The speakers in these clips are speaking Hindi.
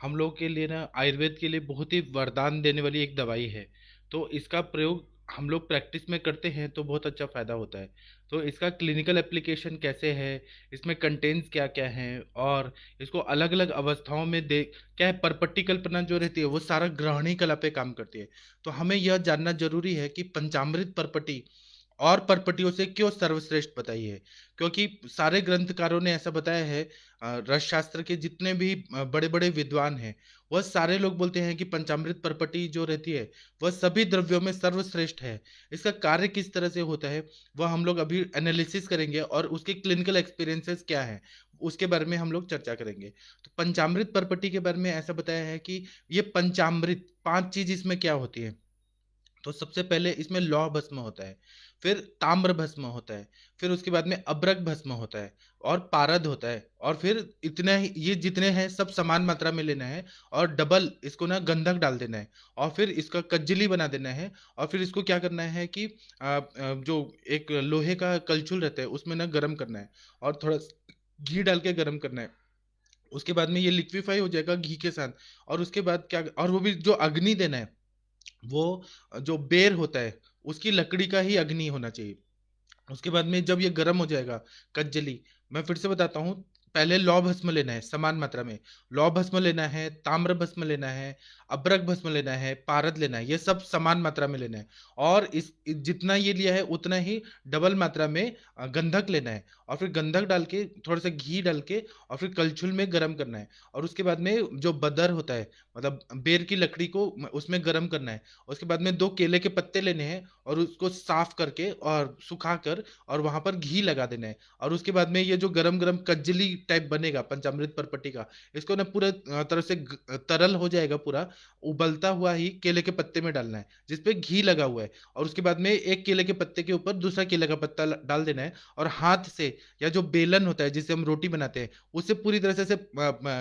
हम लोग के लिए ना आयुर्वेद के लिए बहुत ही वरदान देने वाली एक दवाई है। तो इसका प्रयोग हम लोग प्रैक्टिस में करते हैं तो बहुत अच्छा फायदा होता है। तो इसका क्लिनिकल एप्लीकेशन कैसे है, इसमें कंटेंट्स क्या क्या हैं, और इसको अलग अलग अवस्थाओं में दे क्या है, परपट्टी कल्पना जो रहती है वो सारा ग्रहणी कला पे काम करती है। तो हमें यह जानना जरूरी है कि पंचामृत परपटी और परपटियों से क्यों सर्वश्रेष्ठ बताई है। क्योंकि सारे ग्रंथकारों ने ऐसा बताया है, रस शास्त्र के जितने भी बड़े बड़े विद्वान हैं, वह सारे लोग बोलते हैं कि पंचामृत परपटी जो रहती है वह सभी द्रव्यों में सर्वश्रेष्ठ है। इसका कार्य किस तरह से होता है वह हम लोग अभी एनालिसिस करेंगे, और उसके क्लिनिकल एक्सपीरियंसेस क्या है उसके बारे में हम लोग चर्चा करेंगे। तो पंचामृत परपटी के बारे में ऐसा बताया है कि ये पंचामृत पांच चीज इसमें क्या होती है। तो सबसे पहले इसमें लौह भस्म होता है, फिर ताम्र भस्म होता है, फिर उसके बाद में अब्रक भस्म होता है, और पारद होता है, और फिर इतना ही, ये जितने हैं सब समान मात्रा में लेना है, और डबल इसको ना गंधक डाल देना है, और फिर इसका कज्जली बना देना है। और फिर इसको क्या करना है कि जो एक लोहे का कलछुल रहता है उसमें ना गर्म करना है, और थोड़ा घी डाल के गर्म करना है। उसके बाद में ये लिक्विफाई हो जाएगा घी के साथ। और उसके बाद क्या, और वो भी जो अग्नि देना है वो जो बेर होता है उसकी लकड़ी का ही अग्नि होना चाहिए। उसके बाद में जब ये गर्म हो जाएगा कज्जली, मैं फिर से बताता हूँ, पहले लौ भस्म लेना है समान मात्रा में। लौ भस्म लेना है, ताम्र भस्म लेना है, अब्रक भस्म लेना है, पारद लेना है, ये सब समान मात्रा में लेना है। और जितना ये लिया है उतना ही डबल मात्रा में गंधक लेना है, और फिर गंधक डाल के थोड़ा सा घी डाल के और फिर कलछुल में गर्म करना है। और उसके बाद में जो बदर होता है, मतलब बेर की लकड़ी को उसमें गर्म करना है। उसके बाद में दो केले के पत्ते लेने हैं और उसको साफ करके और सुखा कर और वहां पर घी लगा देना है। और उसके बाद में ये जो गरम गरम कज्जली टाइप बनेगा पंचामृत परपट्टी का, इसको ना पूरा तरह से तरल हो जाएगा पूरा, उबलता हुआ ही केले के पत्ते में डालना है जिसपे घी लगा हुआ है। और उसके बाद में एक केले के पत्ते के ऊपर दूसरा केले का पत्ता डाल देना है, और हाथ से या जो बेलन होता है जिससे हम रोटी बनाते हैं उससे पूरी तरह से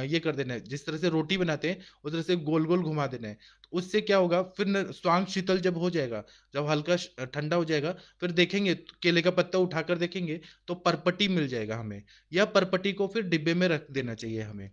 ये कर देना है, जिस तरह से रोटी बनाते हैं उस तरह से गोल गोल घुमा देना है। तो उससे क्या होगा, फिर स्वांग शीतल जब हो जाएगा, जब हल्का ठंडा हो जाएगा, फिर देखेंगे केले का पत्ता उठाकर देखेंगे तो परपटी मिल जाएगा हमें। या परपटी को फिर डिब्बे में रख देना चाहिए हमें।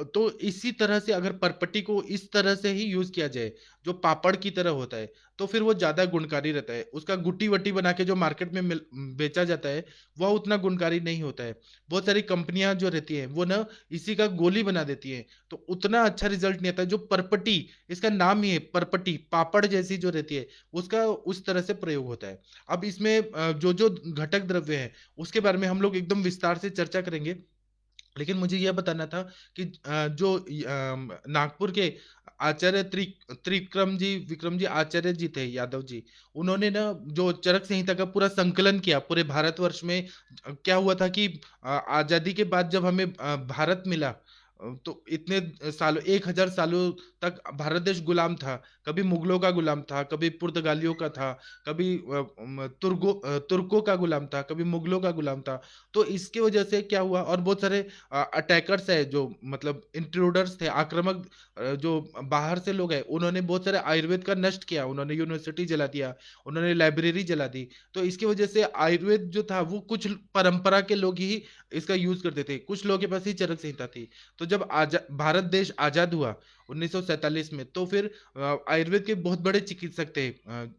तो इसी तरह से अगर परपटी को इस तरह से ही यूज किया जाए जो पापड़ की तरह होता है, तो फिर वो ज्यादा गुणकारी रहता है। उसका गुट्टी वट्टी बना के जो मार्केट में बेचा जाता है वह उतना गुणकारी नहीं होता है। बहुत सारी कंपनियां जो रहती हैं वो ना इसी का गोली बना देती हैं, तो उतना अच्छा रिजल्ट नहीं आता है। जो परपटी, इसका नाम ही है परपटी, पापड़ जैसी जो रहती है, उसका उस तरह से प्रयोग होता है। अब इसमें जो जो घटक द्रव्य है उसके बारे में हम लोग एकदम विस्तार से चर्चा करेंगे। लेकिन मुझे यह बताना था कि जो नागपुर के आचार्य त्रिक्रम जी, विक्रम जी आचार्य जी थे, यादव जी, उन्होंने ना जो चरक संहिता का पूरा संकलन किया पूरे भारतवर्ष में। क्या हुआ था कि आजादी के बाद जब हमें भारत मिला, तो इतने सालों, 1000 सालों तक भारत देश गुलाम था। कभी मुगलों का गुलाम था, कभी पुर्तगालियों का था, कभी तुर्कों का गुलाम था, कभी मुगलों का गुलाम था। तो इसकी वजह से क्या हुआ, और बहुत सारे अटैकर्स है जो मतलब इंट्रूडर्स थे, आक्रामक जो बाहर से लोग हैं, उन्होंने बहुत सारे आयुर्वेद का नष्ट किया, उन्होंने यूनिवर्सिटी जला दिया, उन्होंने लाइब्रेरी जला दी। तो इसकी वजह से आयुर्वेद जो था वो कुछ परंपरा के लोग ही इसका यूज करते थे, कुछ लोगों के पास ही चरक संहिता थी। तो जब भारत देश आजाद हुआ 1947 में, तो फिर आयुर्वेद के बहुत बड़े चिकित्सक थे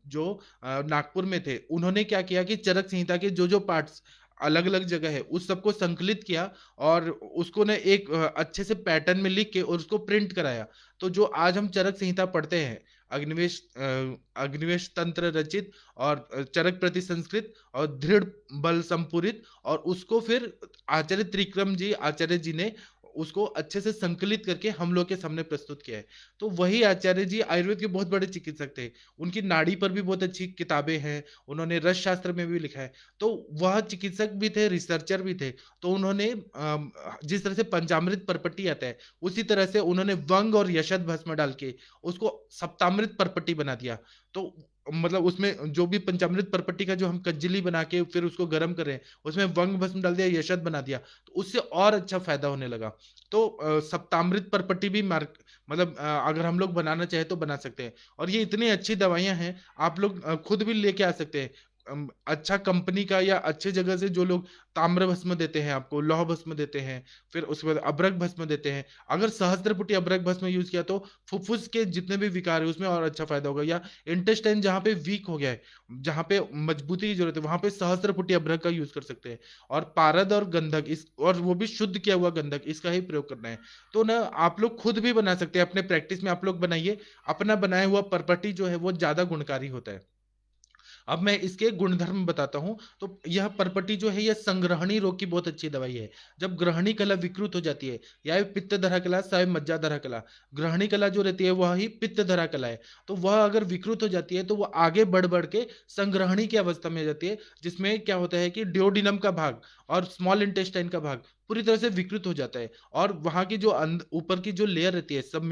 जो नागपुर में थे, उन्होंने क्या किया कि चरक संहिता के जो जो पार्ट्स अलग अलग जगह है उस सबको संकलित किया, और उसको ना एक अच्छे से पैटर्न में लिख के और उसको प्रिंट कराया। तो जो आज हम चरक संहिता पढ़ते हैं, अग्निवेश तंत्र रचित और चरक प्रति संस्कृत और दृढ़ बल संपूरित, और उसको फिर आचार्य त्रिक्रम जी आचार्य जी ने उसको अच्छे से संकलित करके हम लोग के सामने प्रस्तुत किया है। तो वही आचार्य जी आयुर्वेद के बहुत बड़े चिकित्सक थे। उनकी नाड़ी पर भी बहुत अच्छी किताबें हैं, उन्होंने रस शास्त्र में भी लिखा है। तो वह चिकित्सक भी थे, रिसर्चर भी थे। तो उन्होंने जिस तरह से पंचामृत परपट्टी आता है उसी तरह से उन्होंने वंग और यशद भस्म डाल के उसको सप्तामृत परपट्टी बना दिया। तो मतलब उसमें जो भी पंचामृत परपट्टी का जो हम कज्जली बना के फिर उसको गर्म कर रहे हैं, उसमें वंग भस्म डाल दिया, यशद बना दिया, तो उससे और अच्छा फायदा होने लगा। तो सप्तामृत परपट्टी भी मार्क मतलब अगर हम लोग बनाना चाहे तो बना सकते हैं। और ये इतनी अच्छी दवाइयां हैं, आप लोग खुद भी लेके आ सकते हैं। अच्छा कंपनी का या अच्छे जगह से जो लोग ताम्र भस्म देते हैं आपको, लौह भस्म देते हैं, फिर उसके बाद अभ्रक भस्म देते हैं। अगर सहस्त्रपुटी अभ्रक भस्म यूज किया तो फुफ्फुस के जितने भी विकार है उसमें और अच्छा फायदा होगा, या इंटेस्टाइन जहाँ पे वीक हो गया है, जहाँ पे मजबूती की जरूरत है, वहां पे सहस्त्रपुटी अभ्रक का यूज कर सकते हैं। और पारद और गंधक, इस और वो भी शुद्ध किया हुआ गंधक, इसका ही प्रयोग करना है। तो ना आप लोग खुद भी बना सकते हैं, अपने प्रैक्टिस में आप लोग बनाइए। अपना बनाया हुआ परपटी जो है वो ज्यादा गुणकारी होता है। अब मैं इसके गुणधर्म बताता हूं। तो यह परपटी जो है यह संग्रहणी रोग की बहुत अच्छी दवाई है। जब ग्रहणी कला विकृत हो जाती है, या पित्त धरा कला चाहे मज्जा धरा कला, ग्रहणी कला जो रहती है वह ही पित्त धरा कला है, तो वह अगर विकृत हो जाती है तो वह आगे बढ़ बढ़ के संग्रहणी की अवस्था में आ जाती है, जिसमें क्या होता है कि डिओडिनम का भाग और स्मॉल इंटेस्टाइन का भाग पूरी तरह से विकृत हो जाता है। और वहां की जो ऊपर की जो लेयर रहती है, सब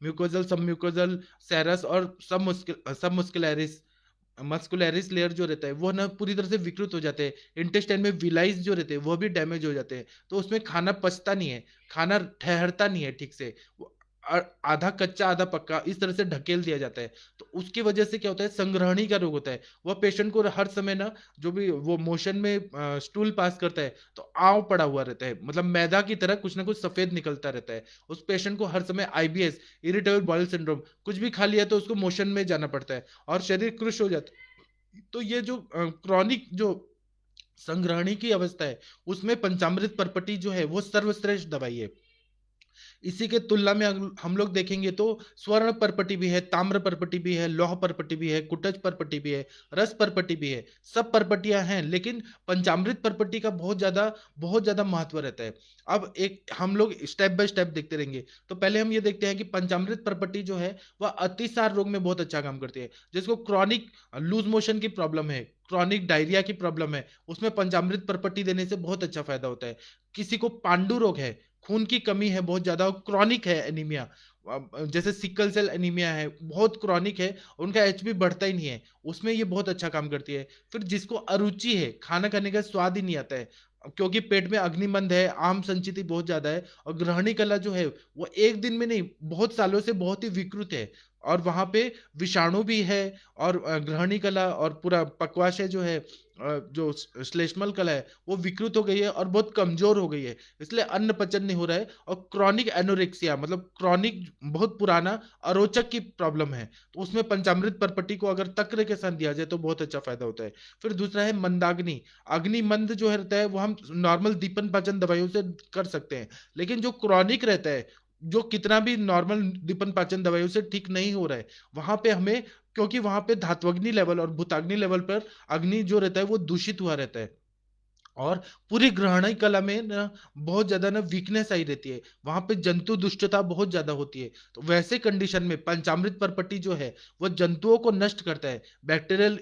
म्यूकोजल, सेरस और सब मुस्कुलैरिस, मस्कुलरिस लेयर जो रहता है वो ना पूरी तरह से विकृत हो जाते हैं। इंटेस्टाइन में विलाइज जो रहते हैं वो भी डैमेज हो जाते हैं, तो उसमें खाना पचता नहीं है, खाना ठहरता नहीं है ठीक से, वो आधा कच्चा आधा पक्का इस तरह से ढकेल दिया जाता है। तो उसकी वजह से क्या होता है, संग्रहणी का रोग होता है। वह पेशेंट को हर समय ना, जो भी वो मोशन में स्टूल पास करता है तो आव पड़ा हुआ रहता है, मतलब मैदा की तरह कुछ ना कुछ सफेद निकलता रहता है। उस पेशेंट को हर समय आईबीएस, इरिटेबल बॉयल सिंड्रोम, कुछ भी खा लिया तो उसको मोशन में जाना पड़ता है और शरीर कृश हो जाता है। तो ये जो क्रॉनिक जो संग्रहणी की अवस्था है, उसमें पंचामृत परपटी जो है वो सर्वश्रेष्ठ दवाई है। इसी के तुलना में हम लोग देखेंगे तो स्वर्ण परपटी भी है, ताम्र परपटी भी है, लौह परपटी भी है, कुटज परपटी भी है, रस परपटी भी है। सब परपटियां हैं, लेकिन पंचामृत परपटी का बहुत ज्यादा महत्व रहता है। अब एक हम लोग स्टेप बाय स्टेप देखते रहेंगे। तो पहले हम ये देखते हैं कि पंचामृत परपटी जो है वह अतिसार रोग में बहुत अच्छा काम करती है। जिसको क्रॉनिक लूज मोशन की प्रॉब्लम है, क्रॉनिक डायरिया की प्रॉब्लम है, उसमें पंचामृत परपटी देने से बहुत अच्छा फायदा होता है। किसी को पांडु रोग है, खून की कमी है बहुत ज्यादा, क्रॉनिक है एनीमिया, जैसे सिकल सेल एनीमिया है, बहुत क्रॉनिक है, उनका एचबी बढ़ता ही नहीं है, उसमें ये बहुत अच्छा काम करती है। फिर जिसको अरुचि है, खाना खाने का स्वाद ही नहीं आता है, क्योंकि पेट में अग्निमंद है, आम संचिति बहुत ज्यादा है, और ग्रहणी कला जो है वो एक दिन में नहीं, बहुत सालों से बहुत ही विकृत है, और वहां पे विषाणु भी है, और ग्रहणी कला और पूरा पक्वाशय जो है, जो श्लेष्मल कला है वो विकृत हो गई है और बहुत कमजोर हो गई है, इसलिए अन्न पचन नहीं हो रहा है। और क्रॉनिक एनोरेक्सिया, मतलब क्रॉनिक बहुत पुराना अरोचक की प्रॉब्लम है, तो उसमें पंचामृत परपटी को अगर तक्र के साथ दिया जाए तो बहुत अच्छा फायदा होता है। फिर दूसरा है मंदाग्नि। अग्निमंद जो है रहता है वो हम नॉर्मल दीपन पाचन दवाइयों से कर सकते हैं, लेकिन जो क्रॉनिक रहता है, जो कितना भी नॉर्मल दीपन पाचन दवाइयों से ठीक नहीं हो रहा है, वहां पे हमें, क्योंकि वहां पे धात्वग्नि लेवल और भूताग्नि लेवल पर अग्नि जो रहता है वो दूषित हुआ रहता है, और पूरी ग्रहणी कला में ना बहुत ज्यादा ना वीकनेस आई रहती है, वहां पे जंतु दुष्टता बहुत ज्यादा होती है। तो वैसे कंडीशन में पंचामृत परपटी जो है वो जंतुओं को नष्ट करता है। बैक्टीरियल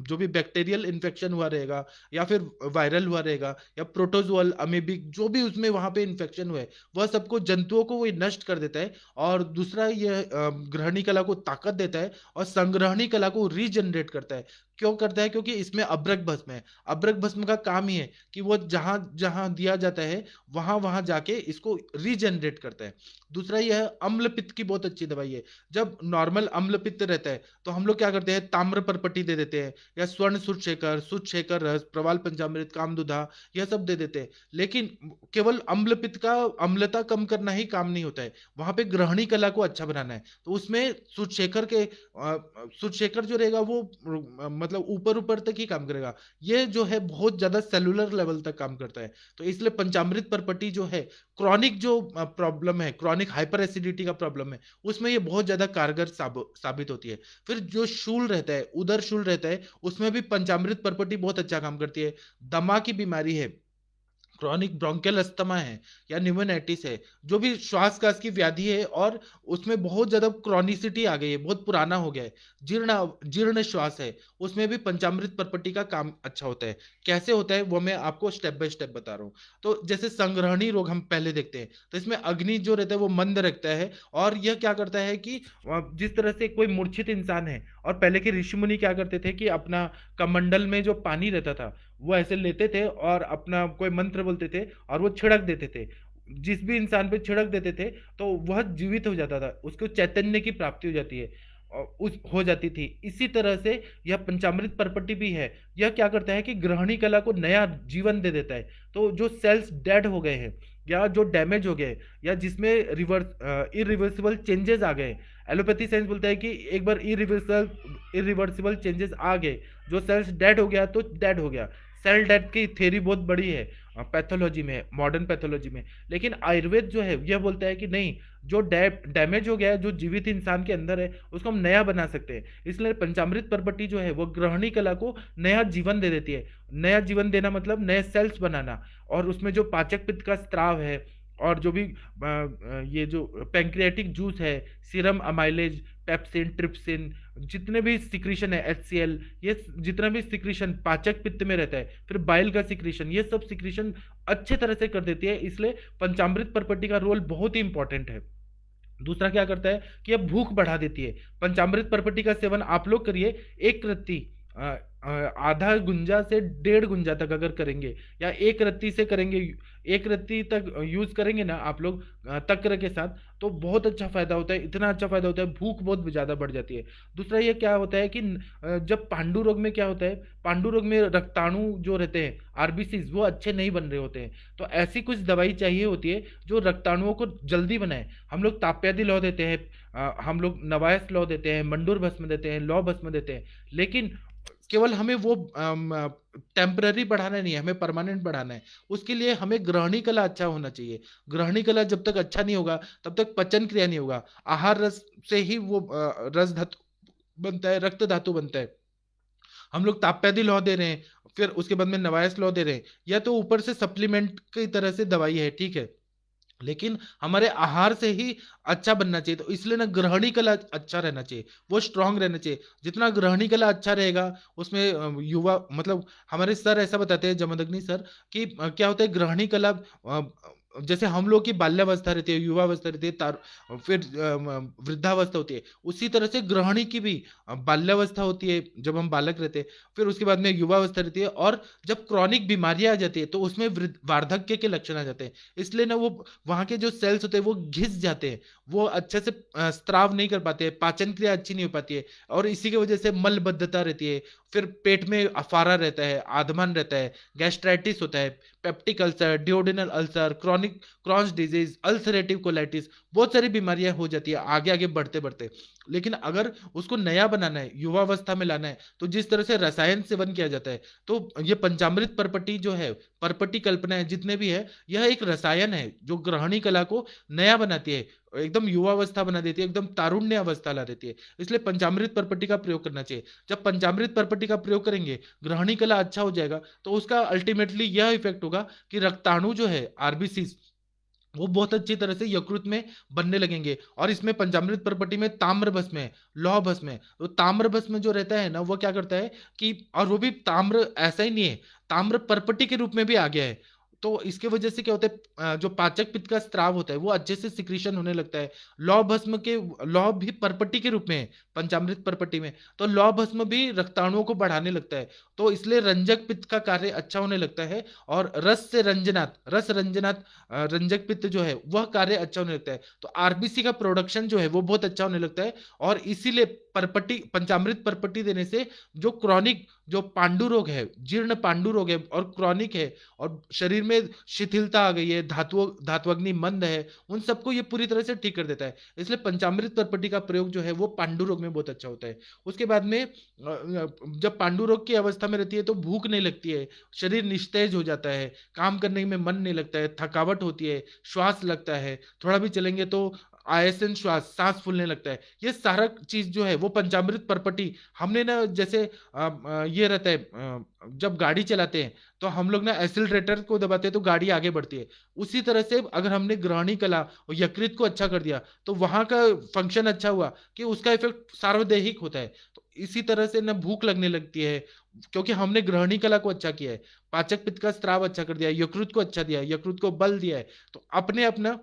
जो भी बैक्टीरियल इन्फेक्शन हुआ रहेगा, या फिर वायरल हुआ रहेगा, या प्रोटोजोअल अमीबिक जो भी उसमें वहां पे इन्फेक्शन हुआ है, वह सबको जंतुओं को वो नष्ट कर देता है। और दूसरा ये ग्रहणी कला को ताकत देता है, और संग्रहणी कला को रीजनरेट करता है। क्यों करता है? क्योंकि इसमें अभ्रक भस्म है। अभ्रक भस्म का काम ही है कि वो जहां जहां दिया जाता है वहां वहां जाके इसको रीजनरेट करता है। दूसरा यह अम्ल पित्त की बहुत अच्छी दवाई है। जब नॉर्मल अम्ल पित्त रहता है तो हम लोग क्या करते हैं, ताम्र परपटी दे देते हैं, या स्वर्ण सुत शेखर रस, प्रवाल पंचामृत, कामदुधा, यह सब दे देते हैं। लेकिन केवल अम्ल पित्त का अम्लता कम करना ही काम नहीं होता है, वहां पे ग्रहणी कला को अच्छा बनाना है। तो उसमें सुत शेखर के सुत शेखर जो रहेगा वो मतलब ऊपर ऊपर तक ही काम करेगा, ये जो है बहुत ज्यादा सेलुलर लेवल तक काम करता है। तो इसलिए पंचामृत परपटी जो है, क्रॉनिक जो प्रॉब्लम है, क्रॉनिक हाइपर एसिडिटी का प्रॉब्लम है, उसमें ये बहुत ज्यादा कारगर साबित होती है। फिर जो शूल रहता है, उदर शूल रहता है, उसमें भी पंचामृत परपटी बहुत अच्छा काम करती है। दमा की बीमारी है, क्रॉनिक ब्रोंकियल अस्थमा है, या न्यूमोनाइटिस है, जो भी श्वास की व्याधि है, और उसमें बहुत ज्यादा क्रॉनिसिटी आ गई है, बहुत पुराना हो गया है, जीर्ण जीर्ण श्वास है, उसमें भी पंचामृत परपटी का काम अच्छा होता है। कैसे होता है वो मैं आपको स्टेप बाय स्टेप बता रहा हूँ। तो जैसे संग्रहणी रोग हम पहले देखते हैं, तो इसमें अग्नि जो रहता है वो मंद रखता है, और यह क्या करता है कि जिस तरह से कोई मूर्छित इंसान है, और पहले के ऋषि मुनि क्या करते थे कि अपना कमंडल में जो पानी रहता था वो ऐसे लेते थे और अपना कोई मंत्र बोलते थे और वो छिड़क देते थे। जिस भी इंसान पे छिड़क देते थे तो वह जीवित हो जाता था, उसको चैतन्य की प्राप्ति हो जाती है। उस हो जाती थी। इसी तरह से यह पंचामृत पर्पटी भी है, यह क्या करता है कि ग्रहणी कला को नया जीवन दे देता है। तो जो सेल्स डेड हो गए हैं या जो डैमेज हो गए या जिसमें रिवर्स इरिवर्सिबल चेंजेस आ गए, एलोपैथी साइंस बोलता है कि एक बार इरिवर्सिबल इरिवर्सिबल चेंजेस आ गए, जो सेल्स डेड हो गया तो डेड हो गया। सेल डेथ की थ्योरी बहुत बड़ी है पैथोलॉजी में, मॉडर्न पैथोलॉजी में। लेकिन आयुर्वेद जो है यह बोलता है कि नहीं, जो डैमेज हो गया है, जो जीवित इंसान के अंदर है, उसको हम नया बना सकते हैं। इसलिए पंचामृत पर्पटी जो है वो ग्रहणी कला को नया जीवन दे देती है। नया जीवन देना मतलब नए सेल्स बनाना। और उसमें जो पाचक पित्त का स्त्राव है और जो भी ये जो पैंक्रियाटिक जूस है, सीरम अमाइलेज, पेप्सिन, ट्रिप्सिन, जितने भी सिक्रीशन है, HCl, ये जितना भी सिक्रीशन पाचक पित्त में रहता है, फिर बाइल का सिक्रीशन, ये सब सिक्रीशन अच्छे तरह से कर देती है। इसलिए पंचामृत पर्पटी का रोल बहुत ही इंपॉर्टेंट है। दूसरा क्या करता है कि यह भूख बढ़ा देती है। पंचामृत पर्पटी का सेवन आप लोग करिए, एक रत्ती अ, आधा गुंजा से 1.5 गुंजा तक अगर करेंगे, या एक रत्ती से करेंगे, एक रत्ती तक यूज करेंगे ना आप लोग तक्र के साथ, तो बहुत अच्छा फायदा होता है। इतना अच्छा फायदा होता है, भूख बहुत ज्यादा बढ़ जाती है। दूसरा ये क्या होता है कि जब पांडु रोग में क्या होता है, पांडु रोग में रक्ताणु जो रहते हैं, आरबीसीज, वो अच्छे नहीं बन रहे होते हैं। तो ऐसी कुछ दवाई चाहिए होती है जो रक्ताणुओं को जल्दी बनाए। हम लोग ताप्यादि लौ देते हैं, हम लोग नवायस लौ देते हैं, मंडूर भस्म देते हैं, लौ भस्म देते हैं, लेकिन केवल हमें वो टेम्पररी बढ़ाना नहीं है, हमें परमानेंट बढ़ाना है। उसके लिए हमें ग्रहणी कला अच्छा होना चाहिए। ग्रहणी कला जब तक अच्छा नहीं होगा तब तक पचन क्रिया नहीं होगा। आहार रस से ही वो रस धातु बनता है, रक्त धातु बनता है। हम लोग ताप्यादि लौ दे रहे हैं, फिर उसके बाद में नवायस लौ दे रहे हैं, या तो ऊपर से सप्लीमेंट की तरह से दवाई है, ठीक है, लेकिन हमारे आहार से ही अच्छा बनना चाहिए। तो इसलिए ना ग्रहणी कला अच्छा रहना चाहिए, वो स्ट्रांग रहना चाहिए। जितना ग्रहणी कला अच्छा रहेगा उसमें युवा मतलब हमारे सर ऐसा बताते हैं, जमदग्नि सर, कि क्या होता है ग्रहणी कला जैसे हम लोग की बाल्यावस्था रहती है, युवावस्था रहती है, फिर वृद्धावस्था होती है, उसी तरह से ग्रहणी की भी बाल्यावस्था होती है जब हम बालक रहते हैं, फिर उसके बाद में युवावस्था रहती है, और जब क्रॉनिक बीमारियां आ जाती है तो उसमें वार्धक्य के लक्षण आ जाते हैं। इसलिए ना वो वहां के जो सेल्स होते हैं वो घिस जाते हैं, वो अच्छे से स्त्राव नहीं कर पाते हैं, पाचन क्रिया अच्छी नहीं हो पाती है, और इसी की वजह से मलबद्धता रहती है, फिर पेट में अफारा रहता है, आधमन रहता है, गैस्ट्राइटिस होता है, peptic ulcer, duodenal ulcer, chronic Crohn's disease, ulcerative colitis, बहुत सारी बीमारियां हो जाती है आगे आगे बढ़ते बढ़ते। लेकिन अगर उसको नया बनाना है, युवावस्था में लाना है, तो जिस तरह से रसायन सेवन किया जाता है, तो ये पंचामृत पर्पटी जो है, पर्पटी कल्पना है, जितने भी है, यह एक रसायन है जो ग्रहणी कला को नया बनाती है, एकदम युवावस्था बना देती है, एकदम तारुण्य अवस्था ला देती है। इसलिए पंचामृत पर्पटी का प्रयोग करना चाहिए। जब पंचामृत पर्पटी का प्रयोग करेंगे, ग्रहणी कला अच्छा हो जाएगा, तो उसका अल्टीमेटली यह इफेक्ट होगा कि रक्ताणु जो है, आरबीसी, वो बहुत अच्छी तरह से यकृत में बनने लगेंगे। और इसमें पंचामृत पर्पटी में ताम्र भस्म है, लौह भस्म है। तो ताम्र भस्म जो रहता है ना, वो क्या करता है कि, और वो भी ताम्र ऐसा ही नहीं है, ताम्र पर्पटी के रूप में भी आ गया है। तो इसके वजह से क्या होता है, जो पाचक पित्त का स्त्राव होता है वो अच्छे से सिक्रीशन होने लगता है। लौह भस्म के, लौह भी पर्पटी के रूप में है पंचामृत पर्पटी में, तो लौह भस्म भी रक्ताणुओं को बढ़ाने लगता है। तो इसलिए रंजक पित्त का कार्य अच्छा होने लगता है, और रस से रंजनात्, रस रंजनात् रंजक पित्त जो है वह कार्य अच्छा होने लगता है। तो आरबीसी का प्रोडक्शन जो है वो बहुत अच्छा होने लगता है। और इसीलिए पर्पटी, पंचामृत पर्पटी देने से जो क्रॉनिक, जो पांडु रोग है, जीर्ण पांडु रोग है और क्रॉनिक है, और शरीर में शिथिलता आ गई है, धात्वग्नि मंद है, उन सबको ये पूरी तरह से ठीक कर देता है। इसलिए पंचामृत पर्पटी का प्रयोग जो है वो पांडु रोग में बहुत अच्छा होता है। उसके बाद में जब पांडु रोग की अवस्था में रहती है तो भूख नहीं लगती है, शरीर निस्तेज हो जाता है, काम करने में मन नहीं लगता है, थकावट होती है, श्वास लगता है, थोड़ा भी चलेंगे तो आयसन श्वास, सांस फूलने लगता है। ये सारा चीज जो है वो पंचामृत पर्पटी, हमने ना जैसे ये रहता है, जब गाड़ी चलाते हैं तो हम लोग ना एक्सीलरेटर को दबाते हैं तो गाड़ी आगे बढ़ती है। उसी तरह से अगर हमने ग्रहणी कला और यकृत को अच्छा कर दिया तो वहां का फंक्शन अच्छा हुआ कि उसका इफेक्ट सार्वदेहिक होता है। तो इसी तरह से ना भूख लगने लगती है, क्योंकि हमने ग्रहणी कला को अच्छा किया है, पाचक पित्त का स्त्राव अच्छा कर दिया, यकृत को अच्छा दिया, यकृत को बल दिया है, तो अपने अपना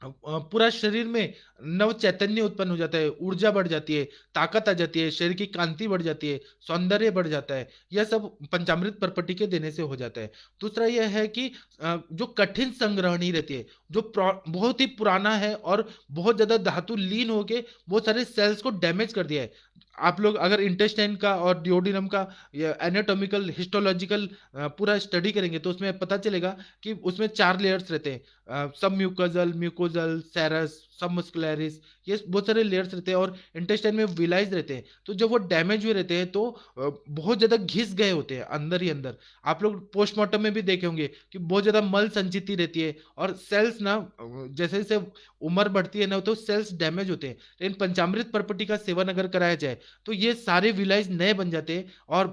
पूरा शरीर में नव चैतन्य उत्पन्न हो जाता है, ऊर्जा बढ़ जाती है, ताकत आ जाती है, शरीर की कांति बढ़ जाती है, सौंदर्य बढ़ जाता है। यह सब पंचामृत पर्पटी के देने से हो जाता है। दूसरा यह है कि जो कठिन संग्रहणी रहती है, जो बहुत ही पुराना है और बहुत ज्यादा धातु लीन होके बहुत सारे सेल्स को डैमेज कर दिया है। आप लोग अगर इंटेस्टाइन का और डिओडिनम का एनाटॉमिकल हिस्टोलॉजिकल पूरा स्टडी करेंगे तो उसमें पता चलेगा कि उसमें 4 लेयर्स रहते हैं, सब म्यूकोजल, म्यूकोजल, सेरस, सब मस्कुलरिस, ये बहुत सारे लेयर्स रहते हैं और इंटेस्टाइन में विलाइज रहते हैं। तो जब वो डैमेज हुए रहते हैं तो बहुत ज्यादा घिस गए होते हैं अंदर ही अंदर। आप लोग पोस्टमार्टम में भी देखे होंगे कि बहुत ज्यादा मल संचिति रहती है और सेल्स ना जैसे जैसे उम्र बढ़ती है ना तो सेल्स डैमेज होते हैं। लेकिन पंचामृत पर्पटी का सेवन अगर कराया जाए तो ये सारे विलाइज नए बन जाते हैं और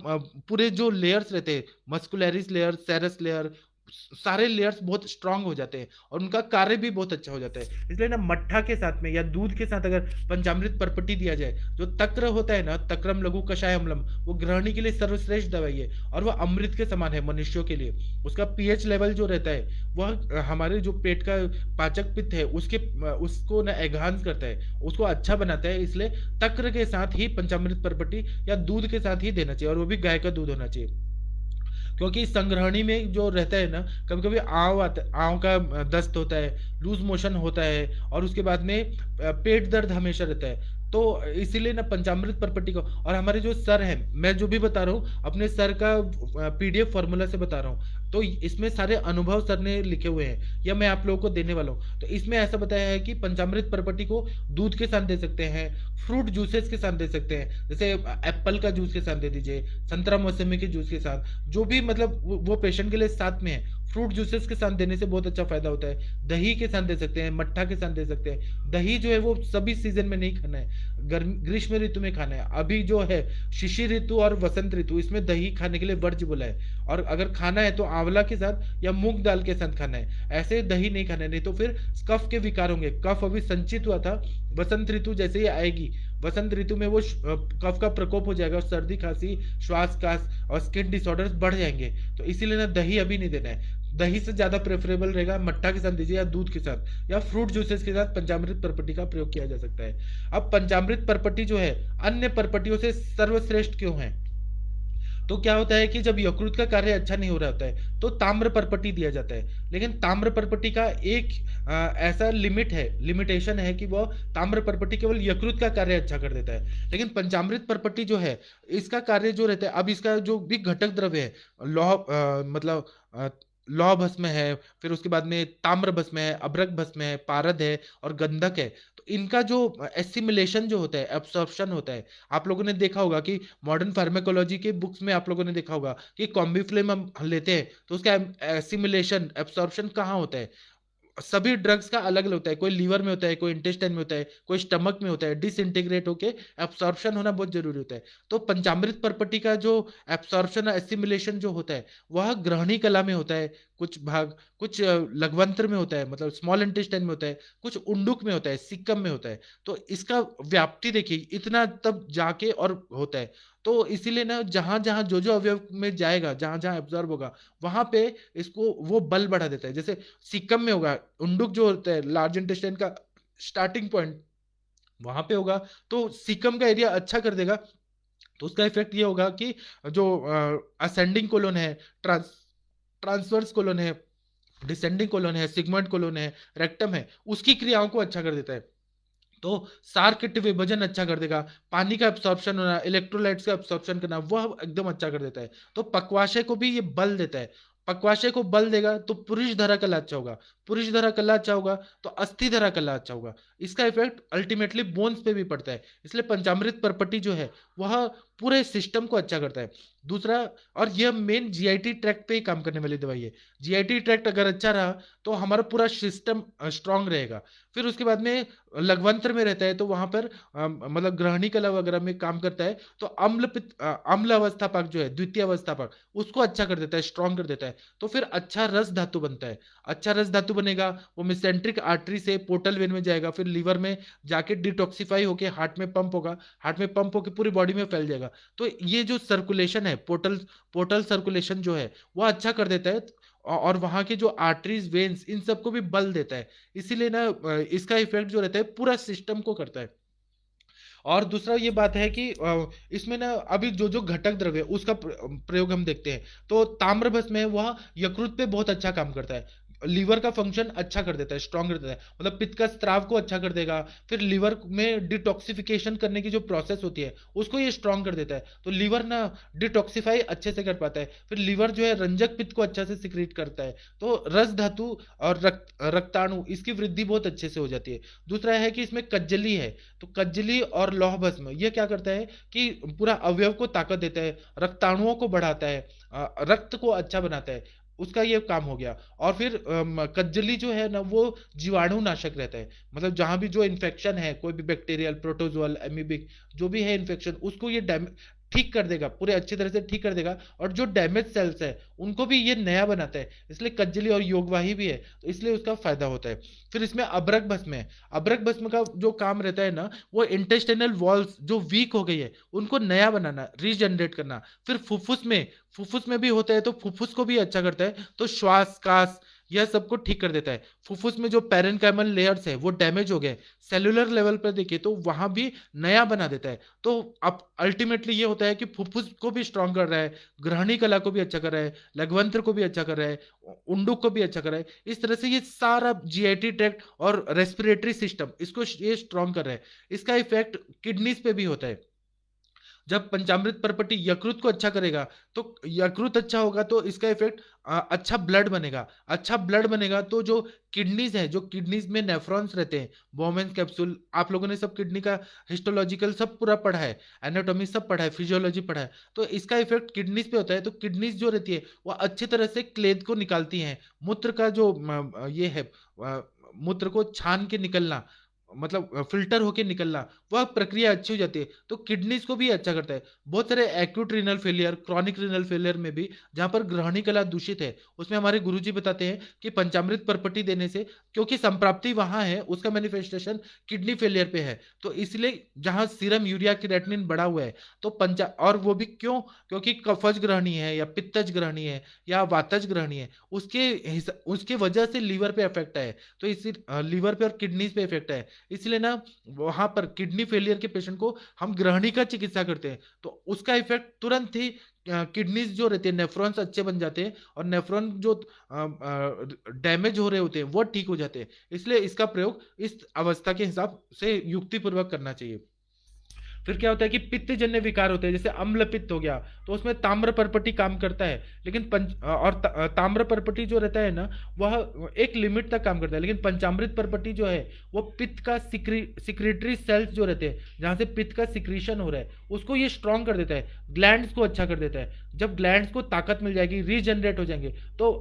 पूरे जो लेयर्स रहते हैं, मस्कुलरिस लेयर, सेरस लेयर, सारे लेयर्स बहुत स्ट्रांग हो जाते हैं और उनका कार्य भी बहुत अच्छा हो जाता है। इसलिए ना मट्ठा के साथ में या दूध के साथ अगर पंचामृत परपटी दिया जाए, जो तक्र होता है ना, तक्रम लघु कषाय अम्लम, वो गृहिणी के लिए सर्वश्रेष्ठ दवाई है और वह अमृत के समान है मनुष्यों के लिए। उसका पीएच लेवल जो रहता है वह हमारे जो पेट का पाचक पित्त है उसके उसको ना एनहांस करता है, उसको अच्छा बनाता है। इसलिए तक्र के साथ ही पंचामृत परपटी या दूध के साथ ही देना चाहिए और वो भी गाय का दूध होना चाहिए। क्योंकि संग्रहणी में जो रहता है ना, कभी कभी आँव का दस्त होता है, लूज मोशन होता है और उसके बाद में पेट दर्द हमेशा रहता है। तो इसीलिए ना पंचामृत परपटी को, और हमारे जो सर हैं, मैं जो भी बता रहा हूँ अपने सर का पीडीएफ फॉर्मूला से बता रहा हूँ, तो इसमें सारे अनुभव सर ने लिखे हुए हैं या मैं आप लोगों को देने वाला हूँ। तो इसमें ऐसा बताया है कि पंचामृत परपटी को दूध के साथ दे सकते हैं, फ्रूट जूसेस के साथ दे सकते हैं, जैसे एप्पल का जूस के साथ दे दीजिए, संतरा मौसमी के जूस के साथ, जो भी मतलब वो पेशेंट के लिए साथ में है। फ्रूट जूसेस के साथ देने से बहुत अच्छा फायदा होता है। दही के साथ दे सकते हैं, मट्ठा के साथ दे सकते हैं। दही जो है वो सभी सीजन में नहीं खाना है, गर्म ग्रीष्म ऋतु में खाना है। अभी जो है शिशिर ऋतु और वसंत ऋतु, इसमें दही खाने के लिए वर्ज्य बोला है। और अगर खाना है तो आंवला के साथ या मूंग दाल के साथ खाना है, ऐसे दही नहीं खाना है, नहीं तो फिर कफ के विकार होंगे। कफ अभी संचित हुआ था, वसंत ऋतु जैसे ही आएगी, वसंत ऋतु में वो कफ का प्रकोप हो जाएगा, सर्दी खांसी श्वास कास और स्किन डिसऑर्डर्स बढ़ जाएंगे। तो इसीलिए ना दही अभी नहीं देना है। दही से ज्यादा प्रेफरेबल रहेगा मट्ठा के साथ दीजिए या दूध के साथ या फ्रूट जूसेस के साथ पंचामृत परपटी का प्रयोग किया जा सकता है। अब पंचामृत परपटी जो है अन्य परपटियों से सर्वश्रेष्ठ क्यों है? तो क्या होता है कि जब यकृत का कार्य अच्छा नहीं हो रहा होता है तो ताम्र परपटी दिया जाता है। लेकिन ताम्र परपटी का एक ऐसा लिमिटेशन है कि वो ताम्र परपटी केवल यकृत का कार्य अच्छा कर देता है। लेकिन पंचामृत परपटी जो है इसका कार्य जो रहता है, अब इसका जो भी घटक द्रव्य है, लौह मतलब लौह भस्म है, फिर उसके बाद में ताम्र भस्म है, अभ्रक भस्म है, पारद है और गंधक है। तो इनका जो एसिमिलेशन जो होता है, एब्सॉर्प्शन होता है, आप लोगों ने देखा होगा कि मॉडर्न फार्माकोलॉजी के बुक्स में आप लोगों ने देखा होगा कि कॉम्बिफ्लेम हम लेते हैं तो उसका एसिमिलेशन एब्सॉर्प्शन कहाँ होता है? सभी ड्रग्स का अलग अलग होता है, कोई लीवर में होता है, कोई इंटेस्टाइन में होता है, कोई स्टमक में होता है। डिसइंटीग्रेट होके एब्सॉर्प्शन होना बहुत जरूरी होता है। तो पंचामृत परपटी का जो एब्सॉर्प्शन एसिमिलेशन जो होता है वह ग्रहणी कला में होता है, कुछ भाग, कुछ लघ्वंत्र में होता है, मतलब स्मॉल इंटेस्टाइन में होता है, कुछ उंडुक में होता है, सिक्कम में होता है। तो इसका व्याप्ति देखिए इतना तब जाके और होता है। तो इसीलिए ना जहां जहां जो जो अवयव में जाएगा, जहां जहां एब्जॉर्ब होगा, वहां पे इसको वो बल बढ़ा देता है। जैसे सिक्कम में होगा, उंडुक जो होता है लार्ज इंटेस्टाइन का स्टार्टिंग पॉइंट, वहां पे होगा तो सिक्कम का एरिया अच्छा कर देगा। तो उसका इफेक्ट ये होगा कि जो असेंडिंग कोलोन है, ट्रांसवर्स कोलोन है, डिसेंडिंग कोलोन है, सिगमेंट कोलोन है, रेक्टम है, उसकी क्रियाओं को अच्छा कर देता है। तो सार किट विभाजन अच्छा कर देगा, पानी का एब्सॉर्प्शन होना, इलेक्ट्रोलाइट्स का एब्सॉर्प्शन करना, वह एकदम अच्छा कर देता है। तो पक्वाशय को भी ये बल देता है। पक्वाशय को बल देगा तो पुरुष धरा कला अच्छा होगा, पुरुष धरा कला अच्छा होगा तो अस्थि धरा कला अच्छा होगा। इसका इफेक्ट अल्टीमेटली बोन्स पे भी पड़ता है। इसलिए पंचामृत परपटी जो है वह पूरे सिस्टम को अच्छा करता है। दूसरा, और यह मेन जीआईटी ट्रैक्ट पे ही काम करने वाली दवाई है। जीआईटी ट्रैक्ट अगर अच्छा रहा तो हमारा पूरा सिस्टम स्ट्रांग रहेगा। फिर उसके बाद में लघ्वंत्र में रहता है तो वहां पर मतलब ग्रहणी कला वगैरह में काम करता है। तो अम्ल अवस्था पाक जो है, द्वितीय अवस्था पाक, उसको अच्छा कर देता है, स्ट्रांग कर देता है। तो फिर अच्छा रस धातु बनता है। अच्छा रस धातु बनेगा, वो मेसेंट्रिक आर्टरी से पोर्टल वेन में जाएगा, फिर लीवर में जाके डिटॉक्सिफाई होके हार्ट में पंप होगा, हार्ट में पंप होके पूरी बॉडी में फैल जाएगा। तो ये जो सर्कुलेशन है, पोर्टल पोर्टल सर्कुलेशन जो है वो अच्छा कर देता है। और वहाँ के जो आर्टरीज, वेन्स, इन सबको भी बल देता है। इसीलिए ना इसका इफ़ेक्ट जो रहता है पूरा सिस्टम को करता है। और दूसरा ये बात है कि इसमें ना अभी जो-जो घटक द्रव्य है उसका प्रयोग हम देखते हैं। तो ताम्रभस्म है वह यकृत पे बहुत अच्छा काम करता है। लीवर का फंक्शन अच्छा कर देता है, स्ट्रॉन्ग कर देता है। मतलब पित्त का स्त्राव को अच्छा कर देगा। फिर लीवर में डिटॉक्सिफिकेशन करने की जो प्रोसेस होती है, उसको ये स्ट्रॉन्ग कर देता है। तो लीवर ना डिटॉक्सिफाई अच्छे से कर पाता है। फिर लीवर जो है रंजक पित्त को अच्छा से सिक्रीट करता है। तो रस धातु और रक्ताणु इसकी वृद्धि बहुत अच्छे से हो जाती है। दूसरा है कि इसमें कज्जली है। तो कज्जली और लौह भस्म ये क्या करता है कि पूरा अवयव को ताकत देता है, रक्ताणुओं को बढ़ाता है, रक्त को अच्छा बनाता है, उसका ये काम हो गया। और फिर कज्जली जो है ना वो जीवाणु नाशक रहता है। मतलब जहां भी जो इन्फेक्शन है, कोई भी बैक्टीरियल, प्रोटोजोअल, एमीबिक जो भी है इन्फेक्शन, उसको ये ठीक कर देगा, पूरे अच्छी तरह से ठीक कर देगा। और जो डैमेज सेल्स है उनको भी ये नया बनाता है। इसलिए कज्जली और योगवाही भी है, तो इसलिए उसका फायदा होता है। फिर इसमें अबरक भस्म है। अबरक भस्म का जो काम रहता है ना, वो इंटेस्टाइनल वॉल्स जो वीक हो गई है उनको नया बनाना, रीजनरेट करना। फिर फुफ्फुस में भी होता है, तो फुफ्फुस को भी अच्छा करता है। तो श्वास, कास, यह सबको ठीक कर देता है। फुफ्फुस में जो पैरेनकाइमल लेयर्स है वो डैमेज हो गए, सेलुलर लेवल पर देखिए तो वहां भी नया बना देता है। तो अब अल्टीमेटली ये होता है कि फुफ्फुस को भी स्ट्रांग कर रहा है, ग्रहणी कला को भी अच्छा कर रहा है, लघ्वंत्र को भी अच्छा कर रहा है, उंडुक को भी अच्छा कर रहा है। इस तरह से ये सारा जीआईटी ट्रैक्ट और रेस्पिरेटरी सिस्टम इसको ये स्ट्रांग कर रहा है। इसका इफेक्ट किडनीज पे भी होता है। जब पंचामृत परपटी यकृत को अच्छा करेगा, तो यकृत अच्छा होगा तो इसका इफेक्ट अच्छा ब्लड बनेगा। अच्छा ब्लड बनेगा तो जो किडनीज है, जो किडनीज में नेफ्रॉन्स रहते हैं, बोमेन कैप्सूल, आप लोगों ने सब किडनी का हिस्टोलॉजिकल सब पूरा पढ़ा है, एनाटॉमी सब पढ़ा है, फिजियोलॉजी पढ़ा है। तो इसका इफेक्ट किडनीज पे होता है। तो किडनीज जो रहती है वो अच्छी तरह से क्लेद को निकालती हैं। मूत्र का जो ये है, मूत्र को छान के निकलना, मतलब फिल्टर होके निकलना, वह प्रक्रिया अच्छी हो जाती है। तो किडनीज को भी अच्छा करता है। बहुत सारे acute renal failure, chronic renal failure में भी जहां पर ग्रहणी कला दूषित है, उसमें हमारे गुरुजी बताते हैं कि पंचामृत परपटी देने से, क्योंकि संप्राप्ति वहां है, उसका मैनिफेस्टेशन किडनी फेलियर पे है। तो इसलिए जहां सीरम यूरिया क्रिएटिनिन बढ़ा हुआ है, तो पंचा और वो भी क्यों, क्योंकि कफज ग्रहणी है या पित्तज ग्रहणी है या वातज ग्रहणी है, उसके वजह से लीवर पे इफेक्ट है। तो इसी लीवर पे और किडनीज पे इफेक्ट है। इसलिए ना वहां पर किडनी फेलियर के पेशेंट को हम ग्रहणी का चिकित्सा करते हैं, तो उसका इफेक्ट तुरंत ही किडनीज जो रहते हैं, नेफ्रॉन्स अच्छे बन जाते हैं, और नेफ्रॉन जो डैमेज हो रहे होते हैं वो ठीक हो जाते हैं। इसलिए इसका प्रयोग इस अवस्था के हिसाब से युक्तिपूर्वक करना चाहिए। फिर क्या होता है कि पित्त जन्य विकार होते हैं, जैसे अम्ल पित्त हो गया, तो उसमें ताम्र परपटी काम करता है। लेकिन ताम्र परपटी जो रहता है ना, वह एक लिमिट तक काम करता है। लेकिन पंचामृत परपटी जो है वो पित्त का सिक्रेटरी सेल्स जो रहते हैं, जहां से पित्त का सिक्रीशन हो रहा है, उसको ये स्ट्रॉन्ग कर देता है, ग्लैंड्स को अच्छा कर देता है। जब ग्लैंड्स को ताकत मिल जाएगी, रीजनरेट हो जाएंगे, तो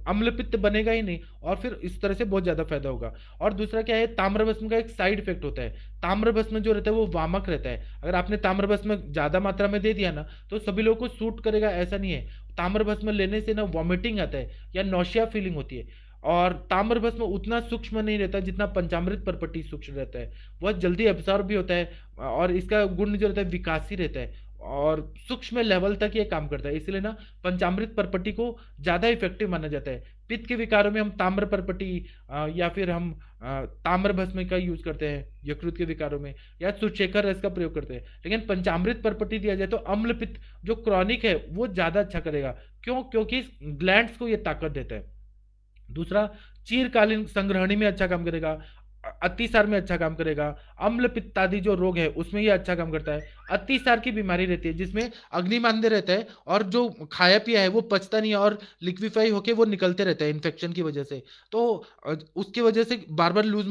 अम्ल पित्त बनेगा ही नहीं, और फिर इस तरह से बहुत ज्यादा फायदा होगा। और दूसरा क्या है, ताम्रभस्म का एक साइड इफेक्ट होता है। ताम्रभस्म जो रहता है वो वामक रहता है। अगर आपने ताम्रभस्म ज्यादा मात्रा में दे दिया ना, तो सभी लोगों को सूट करेगा ऐसा नहीं है। ताम्रभस्म लेने से ना वॉमिटिंग आता है या नौशिया फीलिंग होती है। और ताम्रभस्म उतना सूक्ष्म नहीं रहता जितना पंचामृत परपटी सूक्ष्म रहता है। वह जल्दी एब्सॉर्ब भी होता है, और इसका गुण जो रहता है विकासी रहता है, और सूक्ष्म लेवल तक ये काम करता है। इसलिए ना पंचामृत परपटी को ज्यादा इफेक्टिव माना जाता है। पित्त के विकारों में हम ताम्र परपटी या फिर हम ताम्र भस्म का यूज करते हैं यकृत के विकारों में, या सुचेकर रस का प्रयोग करते हैं। लेकिन पंचामृत परपटी दिया जाए तो अम्ल पित्त जो क्रॉनिक है वो ज्यादा अच्छा करेगा। क्यों? क्योंकि ग्लैंड्स को ये ताकत देता है। दूसरा, चीरकालीन संग्रहणी में अच्छा काम करेगा, अतिसार में अच्छा काम करेगा, अम्ल पित्तादि जो रोग है उसमें ये अच्छा काम करता है। अतिसार की बीमारी रहती है जिसमें अग्निमांद्य रहता है, और जो खाया पिया है वो पचता नहीं है, और लिक्विफाई होके वो निकलते रहता है इन्फेक्शन की वजह से। तो उसकी वजह से बार बार लूज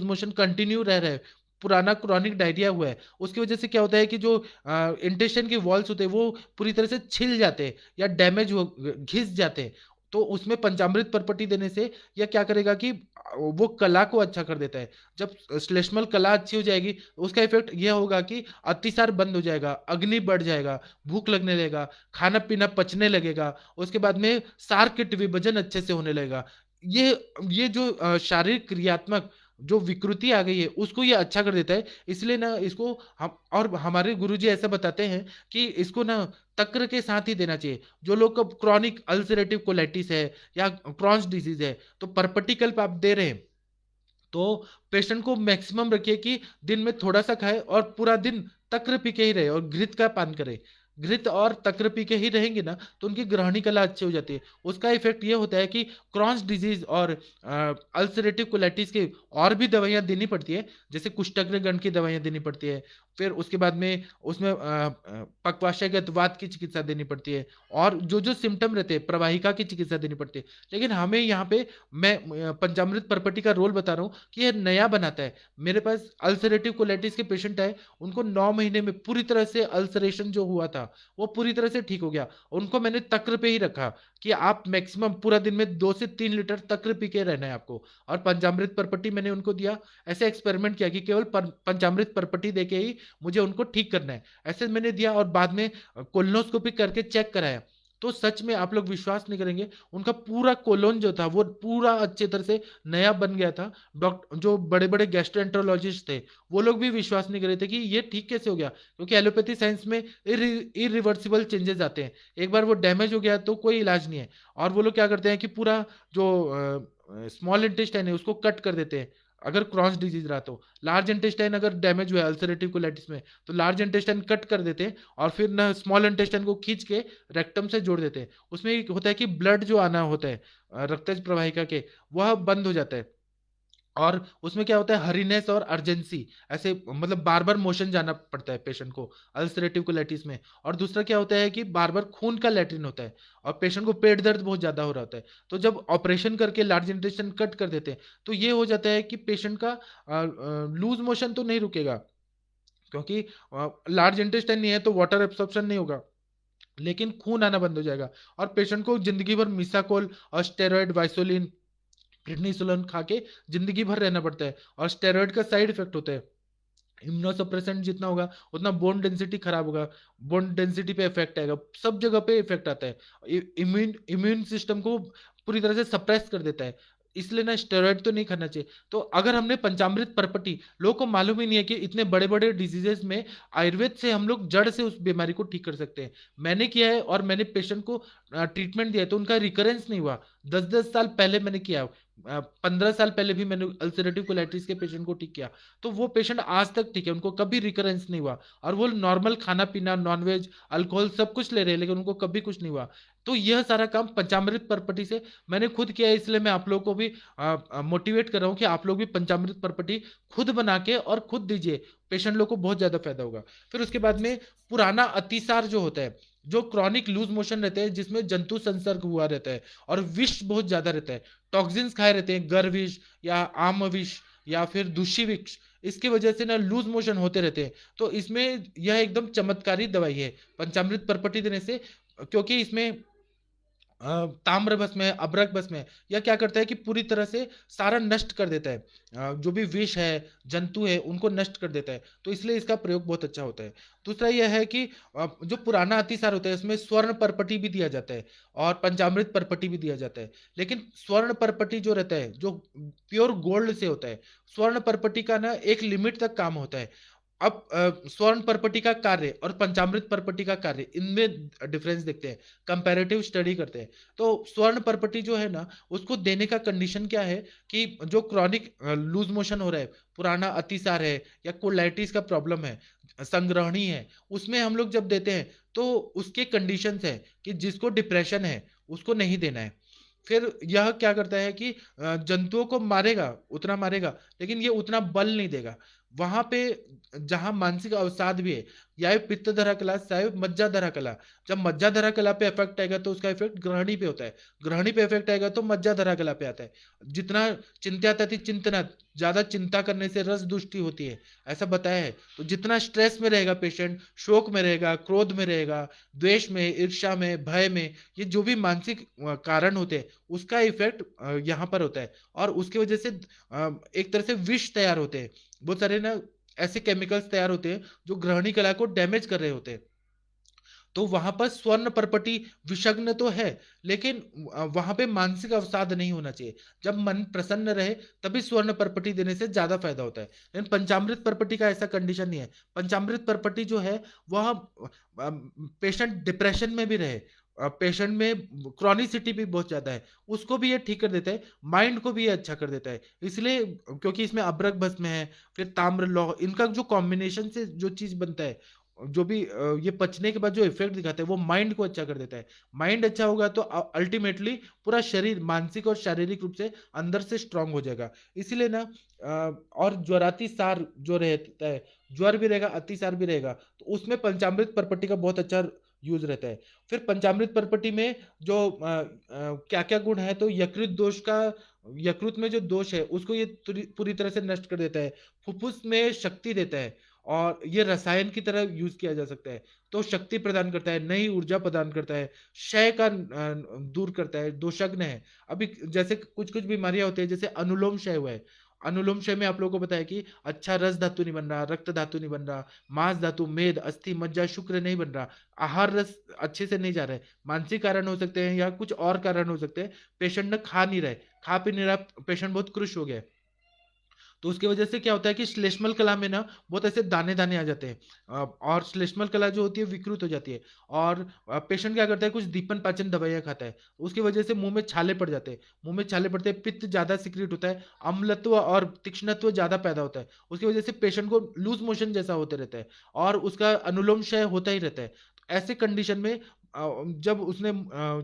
मोशन कंटिन्यू रह रहा है, पुराना क्रॉनिक डायरिया हुआ है। उसकी वजह से क्या होता है कि जो इंटेस्टाइन के वॉल्स होते हैं वो पूरी तरह से छिल जाते हैं या डैमेज हो, घिस जाते हैं। तो उसमें पंचामृत परपटी देने से यह क्या करेगा कि वो कला को अच्छा कर देता है। जब श्लेष्मल कला अच्छी हो जाएगी, उसका इफेक्ट यह होगा कि अतिसार बंद हो जाएगा, अग्नि बढ़ जाएगा, भूख लगने लगेगा, खाना पीना पचने लगेगा, उसके बाद में सार किट विभाजन अच्छे से होने लगेगा। ये ये जो शारीरिक क्रियात्मक जो विकृति आ गई है उसको ये अच्छा कर देता है। इसलिए ना इसको हम, और हमारे गुरुजी ऐसा बताते हैं कि इसको ना तक्र के साथ ही देना चाहिए। जो लोग को क्रॉनिक अल्सरेटिव कोलाइटिस है या क्रॉन्स डिजीज है, तो पर्पटिकल्प आप दे रहे हैं तो पेशेंट को मैक्सिमम रखिए कि दिन में थोड़ा सा खाए और पूरा दिन तक्र पी के ही रहे और घृत का पान करे। घृत और तक्र पी के ही रहेंगे ना तो उनकी ग्रहणी कला अच्छी हो जाती है। उसका इफेक्ट ये होता है कि क्रॉन्स डिजीज और अल्सरेटिव कोलाइटिस की और भी दवाइयां देनी पड़ती है, जैसे कुष्ठग्र की दवाइयां देनी पड़ती है। फिर उसके बाद में उसमें पक्वाशयगत वात की चिकित्सा देनी पड़ती है, और जो जो सिम्टम रहते हैं प्रवाहिका की चिकित्सा देनी पड़ती है। लेकिन हमें यहाँ पे मैं पंचामृत परपटी का रोल बता रहा हूँ कि ये नया बनाता है। मेरे पास अल्सरेटिव कोलाइटिस के पेशेंट आए, उनको 9 महीने में पूरी तरह से अल्सरेशन जो हुआ था वो पूरी तरह से ठीक हो गया। उनको मैंने तक्र पे ही रखा कि आप मैक्सिमम पूरा दिन में 2 से 3 लीटर तक्र पी के रहना है आपको, और पंचामृत परपटी मैंने उनको दिया। ऐसे एक्सपेरिमेंट किया कि केवल पंचामृत परपटी देके ही मुझे उनको ठीक करना है, ऐसे मैंने दिया। और बाद में कोलोनोस्कोपी करके चेक कराया, तो सच में आप लोग विश्वास नहीं करेंगे, उनका पूरा कोलोन जो था वो पूरा अच्छे तरह से नया बन गया था। डॉक्टर जो बड़े बड़े गैस्ट्रोएंटरोलॉजिस्ट थे वो लोग भी विश्वास नहीं कर रहे थे कि ये ठीक कैसे हो गया, क्योंकि एलोपैथी साइंस में इरिवर्सिबल चेंजेस आते हैं। एक बार वो डैमेज हो गया तो कोई इलाज नहीं है। और वो लोग क्या करते हैं कि पूरा जो स्मॉल इंटेस्टाइन है उसको कट कर देते हैं, अगर क्रॉस डिजीज रहा तो। लार्ज इंटेस्टाइन अगर डैमेज हुआ है अल्सरेटिव कोलाइटिस में, तो लार्ज इंटेस्टाइन कट कर देते हैं और फिर ना स्मॉल इंटेस्टाइन को खींच के रेक्टम से जोड़ देते हैं। उसमें एक होता है कि ब्लड जो आना होता है रक्तज प्रवाहिका के, वह बंद हो जाता है। और उसमें क्या होता है, हरीनेस और अर्जेंसी, ऐसे मतलब बार बार मोशन जाना पड़ता है पेशेंट को अल्सरेटिव कोलाइटिस में। और दूसरा क्या होता है कि बार बार खून का लैट्रिन होता है और पेशेंट को पेट दर्द बहुत ज्यादा हो रहा होता है। तो जब ऑपरेशन करके लार्ज इंटेस्टाइन कट कर देते हैं तो ये हो जाता है कि पेशेंट का लूज मोशन तो नहीं रुकेगा, क्योंकि लार्ज इंटेस्टाइन नहीं है तो वाटर एब्सॉर्प्शन नहीं होगा, लेकिन खून आना बंद हो जाएगा। और पेशेंट को जिंदगी भर मिसाकोल और स्टेरॉइड वाइसोलिन प्रेडनिसोलोन खा के जिंदगी भर रहना पड़ता है। और स्टेरॉइड का साइड इफेक्ट होता है, इम्यूनोसप्रेसेंट जितना होगा उतना बोन डेंसिटी खराब होगा, बोन डेंसिटी पे इफेक्ट आएगा, सब जगह पे इफेक्ट आता है। इम्यून इम्यून सिस्टम को पूरी तरह से सप्रेस कर देता है। इसलिए ना स्टेरॉइड तो नहीं खाना चाहिए। तो अगर हमने पंचामृत परपटी, लोगों को मालूम ही नहीं है कि इतने बड़े बड़े डिजीजेस में आयुर्वेद से हम लोग जड़ से उस बीमारी को ठीक कर सकते हैं। मैंने किया है और मैंने पेशेंट को ट्रीटमेंट दिया है तो उनका रिकरेंस नहीं हुआ। 10-10 साल पहले मैंने किया, 15 साल पहले भी मैंने अल्सरेटिव कोलाइटिस के पेशेंट को ठीक किया, तो वो पेशेंट आज तक ठीक है, उनको कभी रिकरेंस नहीं हुआ। और वो नॉर्मल खाना पीना, नॉनवेज, अल्कोहल सब कुछ ले रहे हैं लेकिन उनको कभी कुछ नहीं हुआ। तो यह सारा काम पंचामृत परपटी से मैंने खुद किया है, इसलिए मैं आप लोगों को भी मोटिवेट कर रहा हूँ कि आप लोग भी पंचामृत परपटी खुद बना के और खुद दीजिए, पेशेंट लोग को बहुत ज्यादा फायदा होगा। फिर उसके बाद में पुराना अतिसार जो होता है, जो क्रॉनिक लूज मोशन रहते हैं जिसमें जंतु संसर्ग हुआ रहता है और विष बहुत ज्यादा रहता है, टॉक्सिन्स खाए रहते हैं, गर विष या आम विष या फिर दूषी विष, इसकी वजह से ना लूज मोशन होते रहते हैं। तो इसमें यह एकदम चमत्कारी दवाई है पंचामृत परपटी देने से, क्योंकि इसमें ताम्र भस्म है, अभ्रक भस्म है। यह क्या करता है कि पूरी तरह से सारा नष्ट कर देता है, जो भी विष है, जंतु है, उनको नष्ट कर देता है। तो इसलिए इसका प्रयोग बहुत अच्छा होता है। दूसरा यह है कि जो पुराना अतिसार होता है उसमें स्वर्ण परपटी भी दिया जाता है और पंचामृत परपटी भी दिया जाता है। लेकिन स्वर्ण परपटी जो रहता है जो प्योर गोल्ड से होता है, स्वर्ण परपटी का ना एक लिमिट तक काम होता है। अब स्वर्ण परपटी का कार्य और पंचामृत परपटी का कार्य, इनमें डिफरेंस देखते हैं, कंपैरेटिव स्टडी करते हैं। तो स्वर्ण परपटी जो है ना उसको देने का कंडीशन क्या है कि जो क्रॉनिक लूज मोशन हो रहा है, पुराना अतिसार है या कोलाइटिस का प्रॉब्लम है, संग्रहणी है, उसमें हम लोग जब देते हैं तो उसके कंडीशंस है कि जिसको डिप्रेशन है उसको नहीं देना है। फिर यह क्या करता है कि जंतुओं को मारेगा, उतना मारेगा, लेकिन ये उतना बल नहीं देगा। वहां पे जहां मानसिक अवसाद भी है, या पित्त धरा कला चाहे मज्जा धरा कला, जब मज्जा धरा कला पे इफेक्ट आएगा तो उसका इफेक्ट ग्रहणी पे होता है, ग्रहणी पे इफेक्ट आएगा तो मज्जा धरा कला पे आता है। जितना चिंता तति चिंतना, ज्यादा चिंता करने से रस दुष्टि होती है, ऐसा बताया है। तो जितना स्ट्रेस में रहेगा पेशेंट, शोक में रहेगा, क्रोध में रहेगा, द्वेष में, ईर्ष्या में, भय में, ये जो भी मानसिक कारण होते हैं उसका इफेक्ट यहाँ पर होता है। और उसकी वजह से एक तरह से विष तैयार होते हैं, बहुत सारे ना ऐसे केमिकल्स तैयार होते हैं जो ग्रहणी कला को डैमेज कर रहे होते हैं। तो वहां पर स्वर्ण परपटी विषग्न तो है, लेकिन वहां पे मानसिक अवसाद नहीं होना चाहिए। जब मन प्रसन्न रहे तभी स्वर्ण परपटी देने से ज्यादा फायदा होता है। लेकिन पंचामृत परपटी का ऐसा कंडीशन नहीं है। पंचामृत परपटी जो है वह पेशेंट डिप्रेशन में भी रहे, पेशेंट में क्रॉनिसिटी भी बहुत ज्यादा है, उसको भी ये ठीक कर देता है, माइंड को भी ये अच्छा कर देता है। इसलिए क्योंकि इसमें अब्रक भस्म है, फिर ताम्र लौह, इनका जो कॉम्बिनेशन से जो चीज बनता है, जो भी ये पचने के बाद जो इफेक्ट दिखाता है वो माइंड को अच्छा कर देता है। माइंड अच्छा होगा तो अल्टीमेटली पूरा शरीर मानसिक और शारीरिक रूप से अंदर से स्ट्रांग हो जाएगा। इसीलिए ना और ज्वरातिसार जो रहता है, ज्वर भी रहेगा अतिसार भी रहेगा, तो उसमें पंचामृत परपट्टी का बहुत अच्छा यूज रहता है। फिर पंचामृत परपट्टी में जो क्या क्या गुण है, तो यकृत दोष का, यकृत में जो दोष है उसको ये पूरी तरह से नष्ट कर देता है, फुफ्फुस में शक्ति देता है, और ये रसायन की तरह यूज किया जा सकता है। तो शक्ति प्रदान करता है, नई ऊर्जा प्रदान करता है, क्षय का दूर करता है, दोषज्ञ है। अभी जैसे कुछ कुछ बीमारियां होती है, जैसे अनुलोम क्षय हुआ है, अनुलोम क्षय में आप लोगों को पता है कि अच्छा रस धातु नहीं बन रहा, रक्त धातु नहीं बन रहा, मांस धातु, मेद, अस्थि, मज्जा, शुक्र नहीं बन रहा, आहार रस अच्छे से नहीं जा रहा है। मानसिक कारण हो सकते हैं या कुछ और कारण हो सकते हैं, पेशेंट ने खा नहीं रहे, खा पी नहीं रहा, पेशेंट बहुत क्रुश हो गया है। तो उसकी वजह से क्या होता है कि श्लेष्मल कला में ना बहुत ऐसे दाने दाने आ जाते हैं, और श्लेष्मल कला जो होती है विकृत हो जाती है, और पेशेंट क्या करता है, कुछ दीपन पाचन दवाइयां खाता है, उसकी वजह से मुंह में छाले पड़ जाते हैं, मुंह में छाले पड़ते हैं, पित्त ज्यादा सिक्रिट होता है, अम्लत्व और तीक्ष्णत्व ज्यादा पैदा होता है, उसकी वजह से पेशेंट को लूज मोशन जैसा होते रहता है, और उसका अनुलोम क्षय होता ही रहता है। तो ऐसे कंडीशन में जब उसने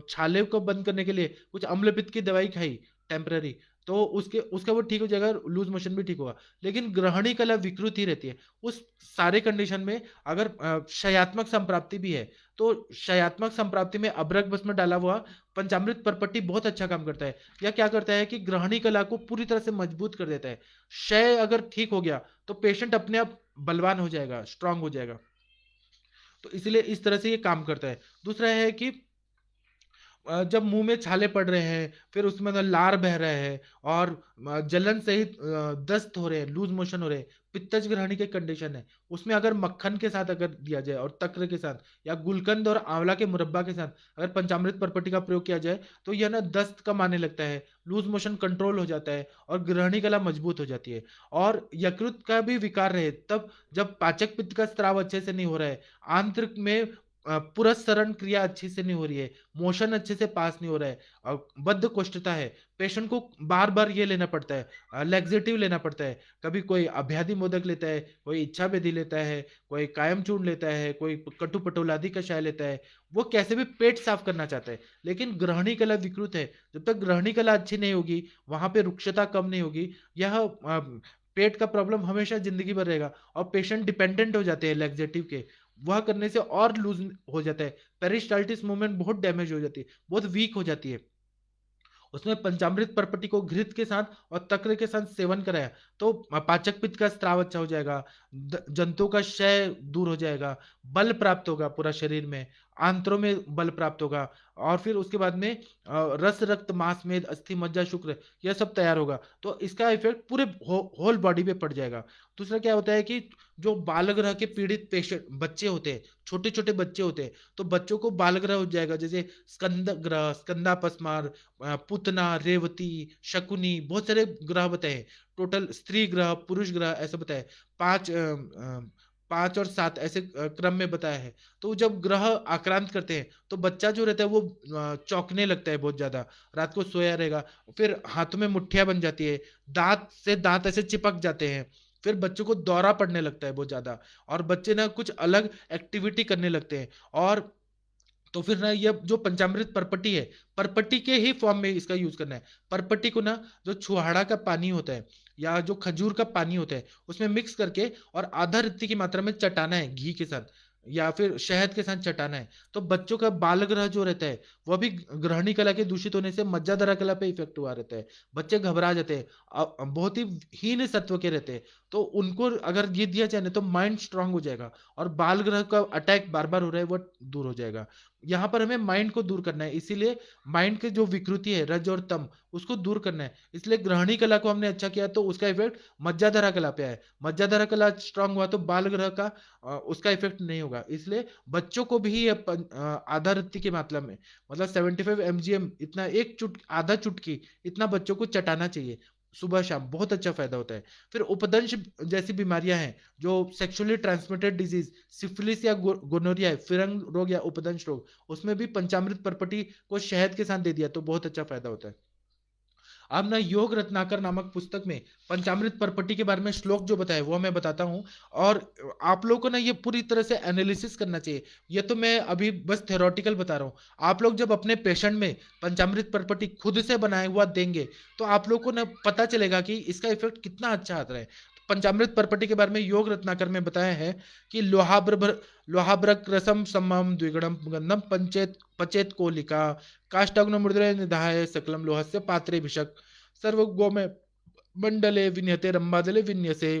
छाले को बंद करने के लिए कुछ अम्ल पित्त की दवाई खाई टेम्पररी, तो उसके उसका वो ठीक हो जाएगा, लूज मोशन भी ठीक होगा। लेकिन ग्रहणी कला विकृत ही रहती है। उस सारे कंडीशन में अगर क्षयात्मक संप्राप्ति भी है, तो क्षयात्मक संप्राप्ति में अभ्रक भस्म डाला हुआ पंचामृत परपट्टी बहुत अच्छा काम करता है। यह क्या करता है कि ग्रहणी कला को पूरी तरह से मजबूत कर देता है। क्षय अगर ठीक हो गया तो पेशेंट अपने आप बलवान हो जाएगा, स्ट्रांग हो जाएगा। तो इसलिए इस तरह से ये काम करता है। दूसरा है कि जब मुंह में छाले पड़ रहे हैं, फिर उसमें ना लार बह रहे हैं, और जलन सहित दस्त हो रहे हैं, लूज मोशन हो रहे हैं, पित्तज ग्रहणी के कंडीशन है, उसमें अगर मक्खन के साथ अगर दिया जाए और तक्र के साथ या गुलकंद और आंवला के मुरब्बा के साथ अगर पंचामृत परपटी का प्रयोग किया जाए, तो यह ना दस्त कम आने लगता है, लूज मोशन कंट्रोल हो जाता है, और ग्रहणी कला मजबूत हो जाती है। और यकृत का भी विकार रहे तब, जब पाचक पित्त का स्त्राव अच्छे से नहीं हो रहा है, आंत्र में पुरस्चरण क्रिया अच्छी से नहीं हो रही है, मोशन अच्छे से पास नहीं हो रहा है, और बद्ध कोष्ठता है, पेशेंट को बार बार ये लेना पड़ता है, लैक्सेटिव लेना पड़ता है, कभी कोई अभ्यादि मोदक लेता है, कोई इच्छा बेदी लेता है, कोई कायम चूर्ण लेता है, कोई कटु पटोलादि कषाय लेता है, वो कैसे भी पेट साफ करना चाहता है। लेकिन ग्रहणी कला विकृत है, जब तक ग्रहणी कला अच्छी नहीं होगी, वहां पे रुक्षता कम नहीं होगी, यह पेट का प्रॉब्लम हमेशा जिंदगी भर रहेगा, और पेशेंट डिपेंडेंट हो जाते हैं लैक्सेटिव के, वह करने से और लूज हो जाता है, पेरिस्टाल्टिस मूवमेंट बहुत डैमेज हो जाती है, बहुत वीक हो जाती है। उसमें पंचामृत परपटी को घृत के साथ और तक्र के साथ सेवन कराया तो पाचक पित्त का स्त्राव अच्छा हो जाएगा, जंतुओं का क्षय दूर हो जाएगा, बल प्राप्त होगा पूरा शरीर में, आंत्रों में बल प्राप्त होगा, और फिर उसके बाद में रस रक्त मांस मेद अस्थि मज्जा शुक्र यह सब तैयार होगा, तो इसका इफेक्ट पूरे होल बॉडी पे पड़ जाएगा। दूसरा क्या होता है कि जो बाल ग्रह के पीड़ित पेशेंट बच्चे होते हैं, छोटे छोटे बच्चे होते हैं, तो बच्चों को बाल ग्रह हो जाएगा, जैसे स्कंद ग्रह, स्कंदापस्मार, पुतना, रेवती, शकुनी, बहुत सारे ग्रह बताए हैं। टोटल स्त्री ग्रह, पुरुष ग्रह ऐसा बताया है। 5 और 7 ऐसे क्रम में बताया है। तो जब ग्रह आक्रांत करते हैं तो बच्चा जो रहता है वो चौंकने लगता है बहुत ज्यादा, रात को सोया रहेगा, फिर हाथों में मुठ्ठियां बन जाती है, दांत से दांत ऐसे चिपक जाते हैं, फिर बच्चों को दौरा पड़ने लगता है बहुत ज्यादा, और बच्चे ना कुछ अलग एक्टिविटी करने लगते हैं। और तो फिर ना ये जो पंचामृत परपटी है, परपटी के ही फॉर्म में इसका यूज करना है। परपटी को ना जो छुहाड़ा का पानी होता है या जो खजूर का पानी होता है उसमें मिक्स करके और आधा रत्ती की मात्रा में चटाना है घी के साथ, या फिर शहद के साथ चटाना है। तो बच्चों का बाल ग्रह जो रहता है वह भी ग्रहणी कला के दूषित होने से मज्जाधरा कला पे इफेक्ट हुआ रहता है, बच्चे घबरा जाते हैं, बहुत ही हीन सत्व के रहते हैं, तो उनको अगर ये दिया जाए ना तो माइंड स्ट्रांग हो जाएगा, और बाल ग्रह का अटैक बार बार हो रहा है वो दूर हो जाएगा। यहाँ पर हमें माइंड को दूर करना है, इसीलिए माइंड के जो विकृति है रज और तम, उसको दूर करना है। इसलिए ग्रहणी कला को हमने अच्छा किया तो उसका इफेक्ट मज्जाधारा कला पे है। मज्जाधारा कला स्ट्रांग हुआ तो बाल ग्रह का उसका इफेक्ट नहीं होगा। इसलिए बच्चों को भी ये आधा रत्ती की मात्रा में, मतलब 75 mgm, इतना आधा चुटकी इतना बच्चों को चटाना चाहिए सुबह शाम, बहुत अच्छा फायदा होता है। फिर उपदंश जैसी बीमारियां हैं, जो सेक्सुअली ट्रांसमिटेड डिजीज, सिफिलिस या गोनोरिया है, फिरंग रोग या उपदंश रोग, उसमें भी पंचामृत परपटी को शहद के साथ दे दिया तो बहुत अच्छा फायदा होता है। अब ना योग रत्नाकर नामक पुस्तक में पंचामृत परपटी के बारे में श्लोक जो बताए वो मैं बताता हूँ। और आप लोगों को ना ये पूरी तरह से एनालिसिस करना चाहिए। ये तो मैं अभी बस थ्योरेटिकल बता रहा हूँ। आप लोग जब अपने पेशेंट में पंचामृत परपटी खुद से बनाया हुआ देंगे तो आप लोग को ना पता चलेगा कि इसका इफेक्ट कितना अच्छा आता है। पंचामृत परपटी के बारे में योग रत्नाकर में बताया है कि लोहाब्रक रसम सम्मम द्विगुणम गंधम पंचेत पचेत कोलिका काष्टाग्न मुद्रे निधाय सकलम लोहस्य पात्रे भिषक सर्वगोमे मंडले विन्यते रंबादले विन्यसे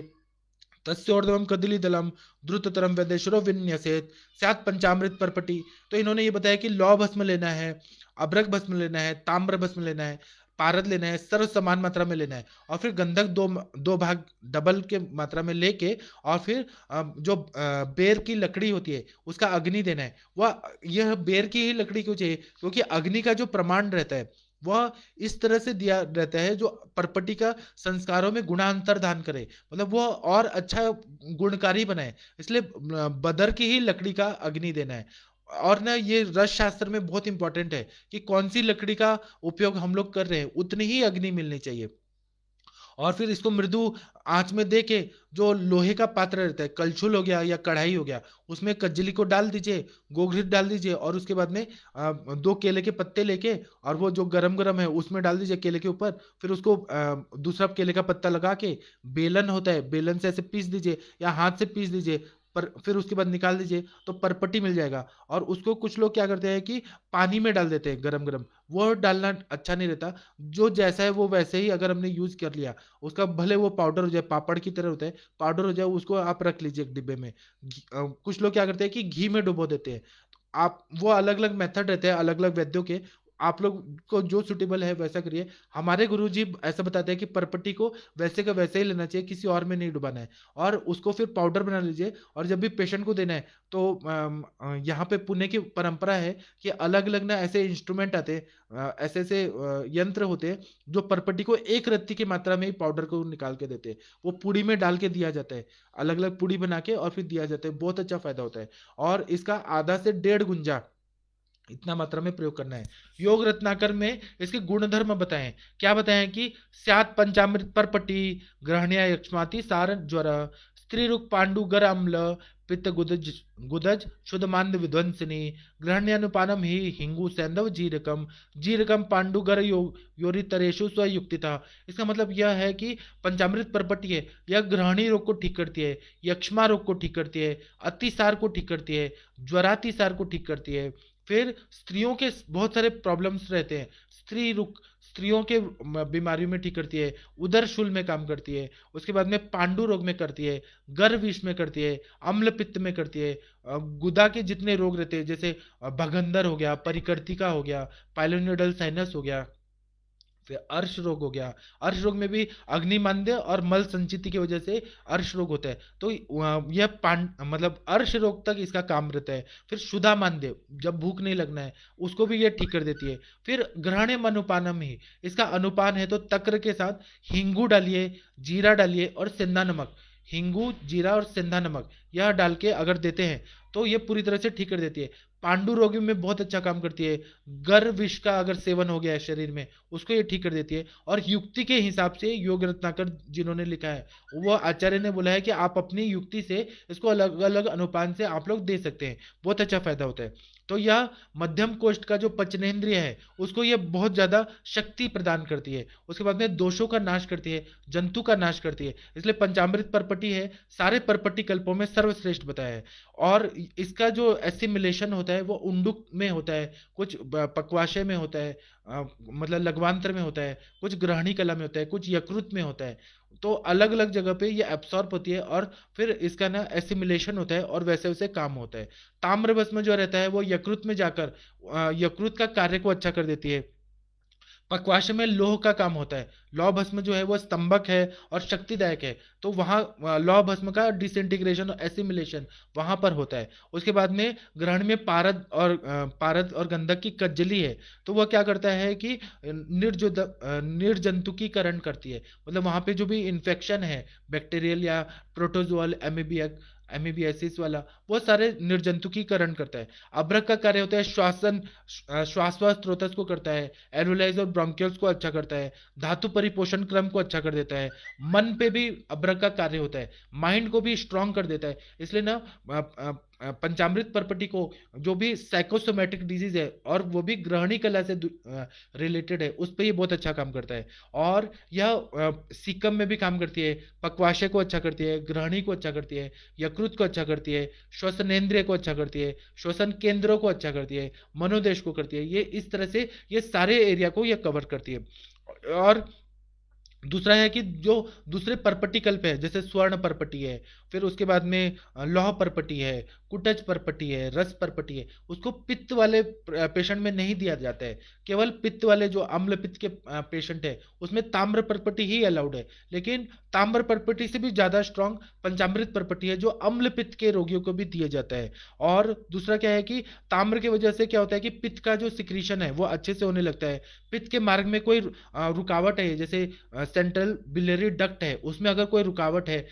तस्योर्ध्वम कदलीदलम द्रुततरम वेदेश्वरो विन्यसेत स्यात् पंचामृत परपटी। तो इन्होंने ये बताया कि लौ भस्म लेना है, अभ्रक भस्म लेना है, ताम्र भस्म लेना है, पारद लेना है, सर्व समान मात्रा में लेना है, और फिर गंधक दो दो भाग डबल के मात्रा में लेके, और फिर जो बेर की लकड़ी होती है उसका अग्नि देना है। वह यह बेर की ही लकड़ी क्यों चाहिए, क्योंकि अग्नि का जो प्रमाण रहता है वह इस तरह से दिया रहता है जो परपटी का संस्कारों में गुणांतरदान करे, मतलब वो और अच्छा गुणकारी बनाए। इसलिए बदर की ही लकड़ी का अग्नि देना है। और ना ये रस शास्त्र में बहुत इंपॉर्टेंट है कि कौन सी लकड़ी का उपयोग हम लोग कर रहे हैं उतनी ही अग्नि मिलनी चाहिए। और फिर इसको मृदु आंच में दे के, जो लोहे का पात्र रहता है, कलछुल हो गया या कढ़ाई हो गया, उसमें कज्जली को डाल दीजिए, गोघृत डाल दीजिए, और उसके बाद में दो केले के पत्ते लेके, और वो जो गरम गरम है उसमें डाल दीजिए केले के ऊपर। फिर उसको दूसरा केले का पत्ता लगा के, बेलन होता है, बेलन से ऐसे पीस दीजिए या हाथ से पीस दीजिए, पर फिर उसके बाद निकाल दीजिए तो परपटी मिल जाएगा। और उसको कुछ लोग क्या करते हैं कि पानी में डाल देते हैं गरम गरम, वो डालना अच्छा नहीं रहता। जो जैसा है वो वैसे ही अगर हमने यूज कर लिया, उसका भले वो पाउडर हो जाए, पापड़ की तरह होता है, पाउडर हो जाए, उसको आप रख लीजिए एक डिब्बे में। कुछ लोग क्या करते हैं कि घी में डुबो देते हैं। तो आप वो अलग अलग मेथड रहते हैं अलग अलग वैद्यों के, आप लोग को जो सुटेबल है वैसा करिए। हमारे गुरुजी ऐसा बताते हैं कि परपट्टी को वैसे का वैसे ही लेना चाहिए, किसी और में नहीं डुबाना है। और उसको फिर पाउडर बना लीजिए, और जब भी पेशेंट को देना है तो यहाँ पे पुणे की परंपरा है कि अलग अलग ना ऐसे इंस्ट्रूमेंट आते हैं, ऐसे ऐसे यंत्र होते हैं जो परपट्टी को एक रत्ती की मात्रा में ही पाउडर को निकाल के देते हैं। वो पुड़ी में डाल के दिया जाता है, अलग अलग पुड़ी बना के और फिर दिया जाता है, बहुत अच्छा फायदा होता है। और इसका आधा से 1.5 गुंजा इतना मात्रा में प्रयोग करना है। योग रत्नाकर में इसके गुणधर्म बताएं। क्या बताएं कि स्यात् पंचामृत परपटी ग्रहण्या यक्ष्माति सार ज्वर स्त्री रुक पांडु गर अम्ल पित्त गुदज गुदज शुद्ध मांद विध्वंसिनी ग्रहण्यानुपानम ही हिंगु सैंधव जीरकम जीरकम पांडुगर योरितरेशु स्वयुक्तिता। इसका मतलब यह है कि पंचामृत परपटी है, यह ग्रहणी रोग को ठीक करती है, यक्ष्मा रोग को ठीक करती है, अतिसार को ठीक करती है, ज्वरातिसार को ठीक करती है। फिर स्त्रियों के बहुत सारे प्रॉब्लम्स रहते हैं, स्त्रियों के बीमारियों में ठीक करती है, उदर शूल में काम करती है, उसके बाद में पांडु रोग में करती है, गर्भ विष में करती है, अम्ल पित्त में करती है, गुदा के जितने रोग रहते हैं जैसे भगंदर हो गया, परिकर्तिका हो गया, पाइलोनिडल साइनस हो गया, फिर अर्श रोग हो गया। अर्श रोग में भी अग्निमांद्य और मल संचिति की वजह से अर्श रोग होता है। तो यह मतलब अर्श रोग तक इसका काम रहता है। फिर शुदा मांद्य, जब भूख नहीं लगना है, उसको भी ये ठीक कर देती है। फिर ग्रहणम अनुपानम ही, इसका अनुपान है तो तक्र के साथ हिंगू डालिए, जीरा डालिए और सेंधा नमक, हिंगू जीरा और सेंधा नमक यह डाल के अगर देते हैं तो ये पूरी तरह से ठीक कर देती है। पांडु रोगी में बहुत अच्छा काम करती है। गर्भ विष का अगर सेवन हो गया है शरीर में, उसको ये ठीक कर देती है। और युक्ति के हिसाब से योग रत्नाकर जिन्होंने लिखा है, वो आचार्य ने बोला है कि आप अपनी युक्ति से इसको अलग अलग अनुपान से आप लोग दे सकते हैं, बहुत अच्छा फायदा होता है। तो यह मध्यम कोष्ठ का जो पचनेंद्रिय है उसको ये बहुत ज्यादा शक्ति प्रदान करती है। उसके बाद में दोषों का नाश करती है, जंतु का नाश करती है। इसलिए पंचामृत परपटी है सारे परपटी कल्पों में सर्वश्रेष्ठ बताया है। और इसका जो एसिमिलेशन होता होता है वो उंडुक में होता है, कुछ पक्वाशय में होता है, मतलब लघ्वांतर में होता है, कुछ ग्रहणी कला में होता है, कुछ यकृत में होता है। तो अलग अलग जगह पे ये एब्सॉर्ब होती है और फिर इसका ना एसिमिलेशन होता है और वैसे वैसे काम होता है। ताम्र भस्म जो रहता है वो यकृत में जाकर यकृत का कार्य को अच्छा कर देती है। पक्वाशय में लौह का काम होता है। लौह भस्म जो है वो स्तंभक है और शक्तिदायक है। तो वहाँ लौह भस्म का डिसइंटीग्रेशन और एसिमिलेशन वहां पर होता है। उसके बाद में ग्रहण में पारद और गंधक की कज्जली है। तो वह क्या करता है कि निर्जंतुकीकरण करती है। मतलब वहां पे जो भी इन्फेक्शन है, बैक्टीरियल या प्रोटोजोअल, एमीबियासिस वाला, वो सारे निर्जंतुकीकरण करता है। अभ्रक का कार्य होता है श्वासवास स्रोतस को करता है, एरोलाइज और ब्रोंकियल्स को अच्छा करता है, धातु परिपोषण क्रम को अच्छा कर देता है, मन पे भी अभ्रक का कार्य होता है, माइंड को भी स्ट्रांग कर देता है। इसलिए ना पंचामृत पर्पटी को, जो भी साइकोसोमेटिक डिजीज है और वो भी ग्रहणी कला से रिलेटेड है, उस पर ये बहुत अच्छा काम करता है। और यह सीकम में भी काम करती है, पक्वाशय को अच्छा करती है, ग्रहणी को अच्छा करती है, यकृत को अच्छा करती है, श्वसनेंद्रिय को अच्छा करती है, श्वसन केंद्रों को अच्छा करती है, मनोदेश को करती है। ये इस तरह से ये सारे एरिया को ये कवर करती है। और दूसरा है कि जो दूसरे परपटी कल्प है, जैसे स्वर्ण परपटी है, फिर उसके बाद में लौह परपटी है, कुटज परपटी है, रस परपटी है, उसको पित्त वाले पेशेंट में नहीं दिया जाता है। केवल पित्त वाले जो अम्ल पित्त के पेशेंट है उसमें ताम्र परपटी ही अलाउड है। लेकिन ताम्र परपटी से भी ज्यादा स्ट्रांग पंचामृत परपटी है, जो अम्ल पित्त के रोगियों को भी दिया जाता है। और दूसरा क्या है कि ताम्र की वजह से क्या होता है कि पित्त का जो सिक्रीशन है वो अच्छे से होने लगता है। पित्त के मार्ग में कोई रुकावट है, जैसे सेंट्रल बिलियरी डक्ट है, उसमें अगर कोई रुकावट है,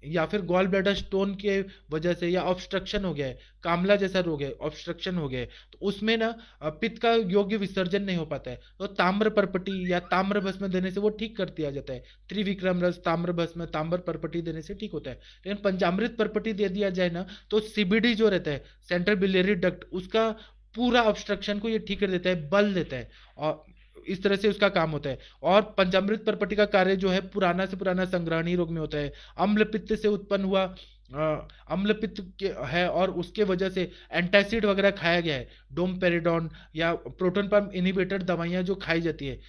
या फिर गॉल ब्लैडर स्टोन के वजह से, या ऑब्स्ट्रक्शन हो गया है, कामला जैसा रोग है, ऑब्स्ट्रक्शन हो गया है, तो उसमें ना पित्त का योग्य विसर्जन नहीं हो पाता है, तो ताम्र परपटी या ताम्र भस्म देने से वो ठीक कर दिया जाता है। त्रिविक्रम रस, ताम्र भस्म, ताम्र परपटी देने से ठीक होता है। लेकिन पंचामृत परपटी दे दिया जाए ना, तो सीबीडी जो रहता है, सेंट्रल बिलियरी डक्ट, उसका पूरा ऑब्स्ट्रक्शन को ये ठीक कर देता है, बल देता है, और इस तरह से उसका काम होता है। और पंचामृत परपटी का कार्य जो है पुराना से पुराना संग्रहणी रोग में होता है। अम्ल पित्त से उत्पन्न हुआ अम्ल पित्त है, और उसके वजह से एंटासिड वगैरह खाया गया है, डोमपेरिडोन या प्रोटोन पंप इनहिबिटर दवाइयां जो खाई जाती है,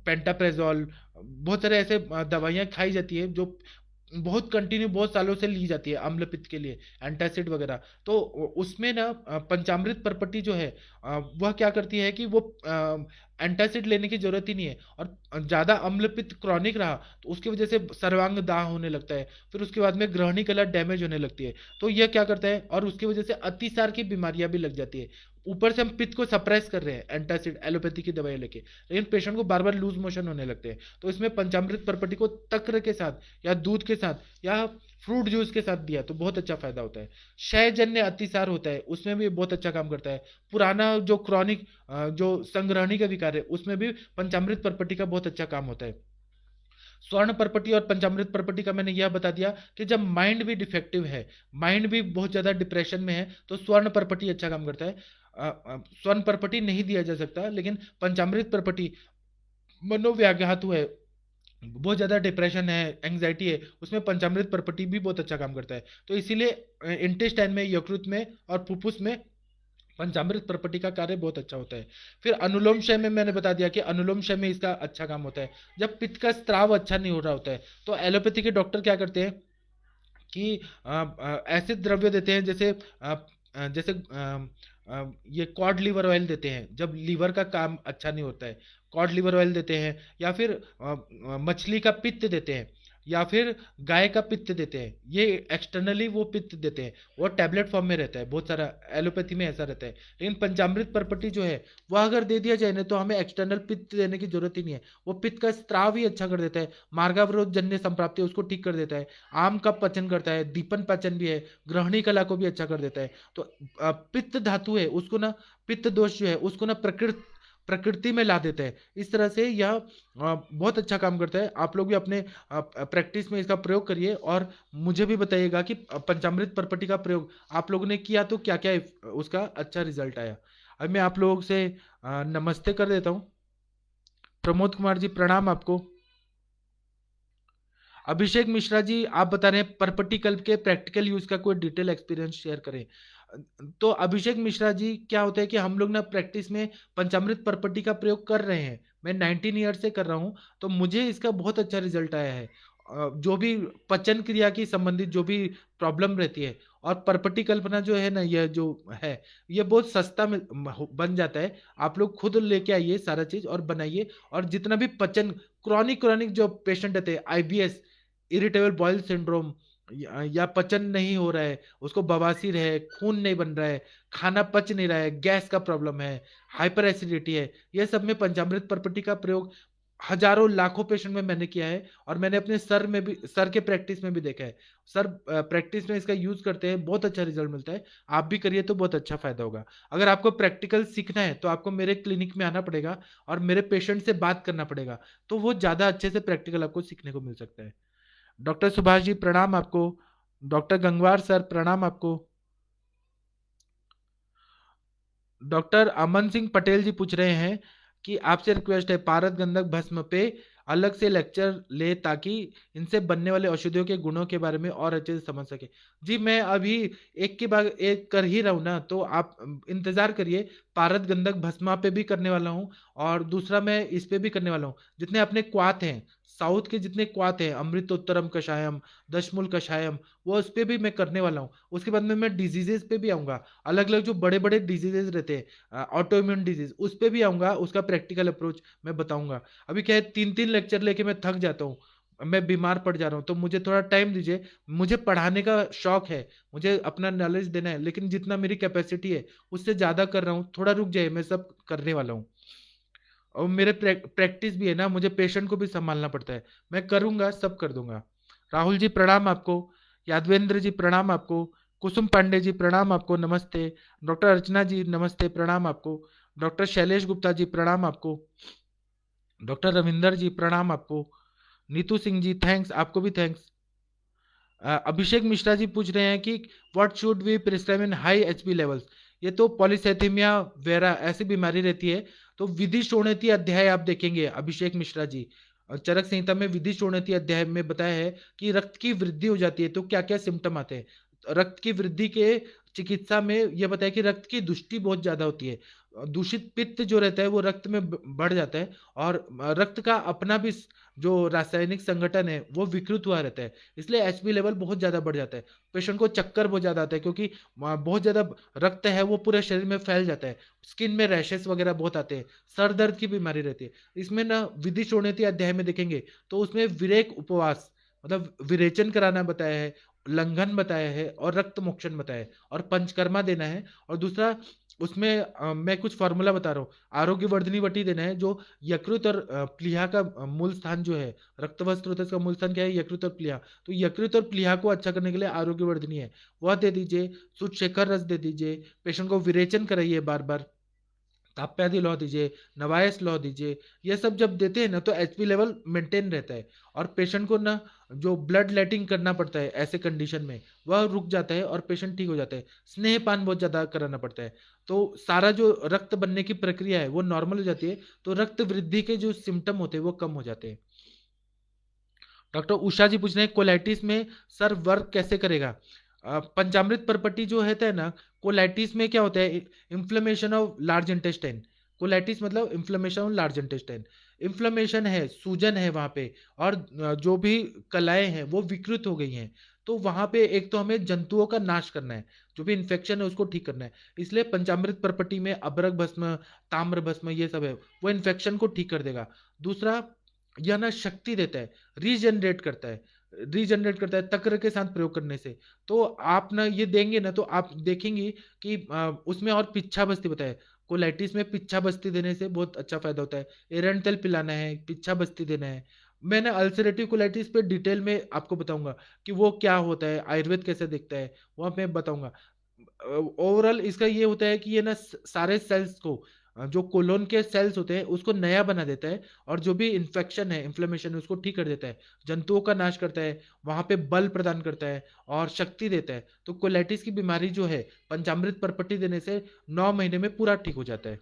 पेंटाप्रेजोल, बहुत सारे ऐसे दवाइयां खाई जाती है जो बहुत कंटिन्यू बहुत सालों से ली जाती है अम्ल पित्त के लिए, एंटासिड वगैरह। तो उसमें ना पंचामृत परपटी जो है वह क्या करती है कि वो एंटासिड लेने की जरूरत ही नहीं है। और ज्यादा अम्ल पित्त क्रॉनिक रहा तो उसकी वजह से सर्वांग दाह होने लगता है, फिर उसके बाद में ग्रहणी कला डैमेज होने लगती है। तो यह क्या करता है, और उसकी वजह से अतिसार की बीमारियां भी लग जाती है। ऊपर से हम पित्त को सप्रेस कर रहे हैं एंटासिड एलोपैथी की दवाई लेके, लेकिन पेशेंट को बार बार लूज मोशन होने लगते हैं। तो इसमें पंचामृत परपटी को तक्र के साथ या दूध के साथ या फ्रूट जूस के साथ दिया तो बहुत अच्छा फायदा होता है। क्षयजन्य अतिसार होता है उसमें भी बहुत अच्छा काम करता है। पुराना जो क्रॉनिक जो संग्रहणी का विकार है उसमें भी पंचामृत परपटी का बहुत अच्छा काम होता है। स्वर्ण परपटी और पंचामृत परपटी का मैंने यह बता दिया कि जब माइंड भी डिफेक्टिव है, माइंड भी बहुत ज्यादा डिप्रेशन में है, तो स्वर्ण परपटी अच्छा काम करता है। स्वर्ण परपटी नहीं दिया जा सकता, लेकिन पंचामृत परपटी मनोव्याघातु है, बहुत ज्यादा डिप्रेशन है, एंग्जाइटी है, उसमें पंचामृत परपटी भी बहुत अच्छा काम करता है। तो इसीलिए इंटेस्टाइन में, यकृत में और फुफ्फुस में पंचामृत प्रॉपर्टी का कार्य बहुत अच्छा होता है। फिर अनुलोम शय में मैंने बता दिया कि अनुलोम शय में इसका अच्छा काम होता है। जब पित्त का स्त्राव अच्छा नहीं हो रहा होता है तो एलोपैथी के डॉक्टर क्या करते हैं कि ऐसे द्रव्य देते हैं, जैसे ये कॉड लिवर ऑयल देते हैं जब लीवर का काम अच्छा नहीं होता है, कॉड लिवर ऑयल देते हैं, या फिर मछली का पित्त देते हैं, या फिर गाय का पित्त देते हैं। ये एक्सटर्नली वो पित्त देते हैं, वो टैबलेट फॉर्म में रहता है, बहुत सारा एलोपैथी में ऐसा रहता है। लेकिन पंचामृत प्रॉपर्टी जो है वह अगर दे दिया जाए ना तो हमें एक्सटर्नल पित्त देने की जरूरत ही नहीं है, वो पित्त का स्त्राव ही अच्छा कर देता है, मार्गावरोध जन्य संप्राप्ति उसको ठीक कर देता है, आम का पचन करता है, दीपन पाचन भी है, ग्रहणी कला को भी अच्छा कर देता है। तो पित्त धातु है उसको ना, पित्त दोष जो है उसको ना प्रकृति में ला देता है। इस तरह से यह बहुत अच्छा काम करता है। आप लोग भी अपने प्रैक्टिस में इसका प्रयोग करिए और मुझे भी बताइएगा कि पंचामृत प्रॉपर्टी का प्रयोग आप लोगों ने किया तो क्या क्या उसका अच्छा रिजल्ट आया। अब मैं आप लोगों से नमस्ते कर देता हूँ। प्रमोद कुमार जी प्रणाम आपको। अभिषेक मिश्रा जी आप बता रहे हैं परपटी कल्प के प्रैक्टिकल यूज का कोई डिटेल एक्सपीरियंस शेयर करें। तो अभिषेक मिश्रा जी क्या होता है कि हम लोग ना प्रैक्टिस में पंचामृत पर्पटी का प्रयोग कर रहे हैं। मैं 19 ईयर से कर रहा हूँ, तो मुझे इसका बहुत अच्छा रिजल्ट आया है। जो भी पचन क्रिया की संबंधित जो भी प्रॉब्लम रहती है, और पर्पटी कल्पना जो है ना, ये जो है, ये बहुत सस्ता में बन जाता है। आप लोग खुद लेके आइए सारा चीज और बनाइए। और जितना भी पचन, क्रॉनिक क्रॉनिक जो पेशेंट रहते हैं, आईबीएस, इरिटेबल बॉयल सिंड्रोम, या पचन नहीं हो रहा है, उसको बवासीर है, खून नहीं बन रहा है, खाना पच नहीं रहा है, गैस का प्रॉब्लम है, हाइपर एसिडिटी है, ये सब में पंचामृत पर्पटी का प्रयोग हजारों लाखों पेशेंट में मैंने किया है। और मैंने अपने सर में भी, सर के प्रैक्टिस में भी देखा है। सर प्रैक्टिस में इसका यूज करते हैं, बहुत अच्छा रिजल्ट मिलता है। आप भी करिए तो बहुत अच्छा फायदा होगा। अगर आपको प्रैक्टिकल सीखना है तो आपको मेरे क्लिनिक में आना पड़ेगा और मेरे पेशेंट से बात करना पड़ेगा, तो वो ज्यादा अच्छे से प्रैक्टिकल आपको सीखने को मिल सकता है। डॉक्टर सुभाष जी प्रणाम आपको। डॉक्टर गंगवार सर प्रणाम आपको। डॉक्टर अमन सिंह पटेल जी पूछ रहे हैं कि आपसे रिक्वेस्ट है, पारद गंधक भस्म पे अलग से लेक्चर ले ताकि इनसे बनने वाले औषधियों के गुणों के बारे में और अच्छे से समझ सके। जी मैं अभी एक के बाद एक कर ही रहा हूं ना, तो आप इंतजार करिए। पारद गंधक भस्मा पे भी करने वाला हूँ, और दूसरा मैं इस पे भी करने वाला हूँ। जितने अपने क्वाथ हैं, साउथ के जितने क्वाथ हैं, अमृतोत्तरम कषायम, दशमूल कषायम, वो उस पे भी मैं करने वाला हूँ। उसके बाद में मैं डिजीजेस पे भी आऊंगा। अलग अलग जो बड़े बड़े डिजीजेस रहते हैं, ऑटो इम्यून डिजीज, उस पे भी आऊंगा। उसका प्रैक्टिकल अप्रोच मैं बताऊंगा। अभी क्या है, 3 3 लेक्चर लेके मैं थक जाता हूँ, मैं बीमार पड़ जा रहा हूँ, तो मुझे थोड़ा टाइम दीजिए। मुझे पढ़ाने का शौक है, मुझे अपना नॉलेज देना है, लेकिन जितना मेरी कैपेसिटी है उससे ज्यादा कर रहा हूँ। थोड़ा रुक जाइए, मैं सब करने वाला हूँ। और मेरे प्रैक्टिस भी है ना, मुझे पेशेंट को भी संभालना पड़ता है। मैं करूंगा, सब कर दूंगा। राहुल जी प्रणाम आपको। यादवेंद्र जी प्रणाम आपको। कुसुम पांडे जी प्रणाम आपको, नमस्ते। डॉक्टर अर्चना जी नमस्ते, प्रणाम आपको। डॉक्टर शैलेश गुप्ता जी प्रणाम आपको। डॉक्टर रविंदर जी प्रणाम आपको। नीतू सिंह जी थैंक्स, आपको भी थैंक्स। अभिषेक मिश्रा जी पूछ रहे हैं कि what should we prescribe in high HP levels. ये तो पॉलीसेथेमिया वेरा ऐसी बीमारी रहती है। तो विधि शोणितीय अध्याय आप देखेंगे अभिषेक मिश्रा जी। चरक संहिता में विधि शोणितीय अध्याय में बताया है कि रक्त की वृद्धि हो जाती है तो क्या क्या सिम्टम आते हैं। रक्त की वृद्धि के चिकित्सा में यह बताया कि रक्त की दुष्टि बहुत ज्यादा होती है। दूषित पित्त जो रहता है वो रक्त में बढ़ जाता है, और रक्त का अपना भी जो रासायनिक संगठन है वो विकृत हुआ रहता है। इसलिए एचबी लेवल बहुत ज्यादा बढ़ जाता है। पेशेंट को चक्कर बहुत ज्यादा आता है, क्योंकि बहुत ज्यादा रक्त है वो पूरे शरीर में फैल जाता है। स्किन में रैशेस वगैरह बहुत आते हैं, सर दर्द की बीमारी रहती है। इसमें ना विधि शोणितीय अध्याय में देखेंगे तो उसमें विरेक उपवास, मतलब विरेचन कराना बताया है, लंघन बताया है, और रक्त मोक्षण बताया है, और पंचकर्मा देना है। और दूसरा उसमें मैं कुछ फॉर्मूला बता रहा हूँ। आरोग्य वर्धनी वटी देना है, जो यकृत और प्लीहा का मूल स्थान जो है, रक्तवस्त्र का मूल स्थान क्या है, यकृत और प्लीहा। तो यकृत और प्लीहा को अच्छा करने के लिए आरोग्य वर्धनी है, वह दे दीजिए। शुद्ध शेखर रस दे दीजिए। पेशेंट को विरेचन कराइए बार बार। ताप्यादि लौ दीजिए, नवायस लौ दीजिए। ये सब जब देते हैं ना तो एचपी लेवल मेंटेन रहता है। और पेशेंट को ना जो ब्लड लेटिंग करना पड़ता है ऐसे कंडीशन में, वह रुक जाता है और पेशेंट ठीक हो जाता है। स्नेहपान बहुत ज्यादा कराना पड़ता है, तो सारा जो रक्त बनने की प्रक्रिया है वो नॉर्मल हो जाती है। तो रक्त वृद्धि के जो सिम्टम होते हैं वो कम हो जाते हैं। डॉक्टर उषा जी पूछ रहे हैं कोलाइटिस में सर वर्क कैसे करेगा। पंचामृत परपट्टी जो है ना, कोलाइटिस में क्या होता है, inflammation of large intestine. Colitis मतलब inflammation of large intestine. Inflammation है, सूजन है वहां पे, और जो भी कलाएं हैं वो विकृत हो गई हैं। तो वहां पे एक तो हमें जंतुओं का नाश करना है, जो भी इन्फेक्शन है उसको ठीक करना है। इसलिए पंचामृत परपट्टी में अबरक भस्म, ताम्र भस्म, ये सब है, वो इन्फेक्शन को ठीक कर देगा। दूसरा, यह ना शक्ति देता है, रीजनरेट करता है, रीजनरेट करता है तक्र के साथ प्रयोग करने से। तो आप ना ये देंगे ना तो आप देखेंगे कि उसमें और पिच्छा बस्ती बताए। कोलाइटिस में पिच्छा बस्ती देने से बहुत अच्छा फायदा होता है। एरंडतल पिलाना है, पिच्छा बस्ती देना है। मैंने अल्सरेटिव कोलाइटिस पे डिटेल में आपको बताऊंगा कि वो क्या होता है, आयुर्वेद कैसे दिखता है, वहां पे बताऊंगा। ओवरऑल इसका ये होता है कि ये ना सारे सेल्स को, जो कोलोन के सेल्स होते हैं उसको नया बना देता है, और जो भी इन्फेक्शन है, इन्फ्लेमेशन है, उसको ठीक कर देता है, जंतुओं का नाश करता है, वहां पे बल प्रदान करता है, और शक्ति देता है। तो कोलाइटिस की बीमारी जो है पंचामृत परपट्टी देने से 9 महीने में पूरा ठीक हो जाता है।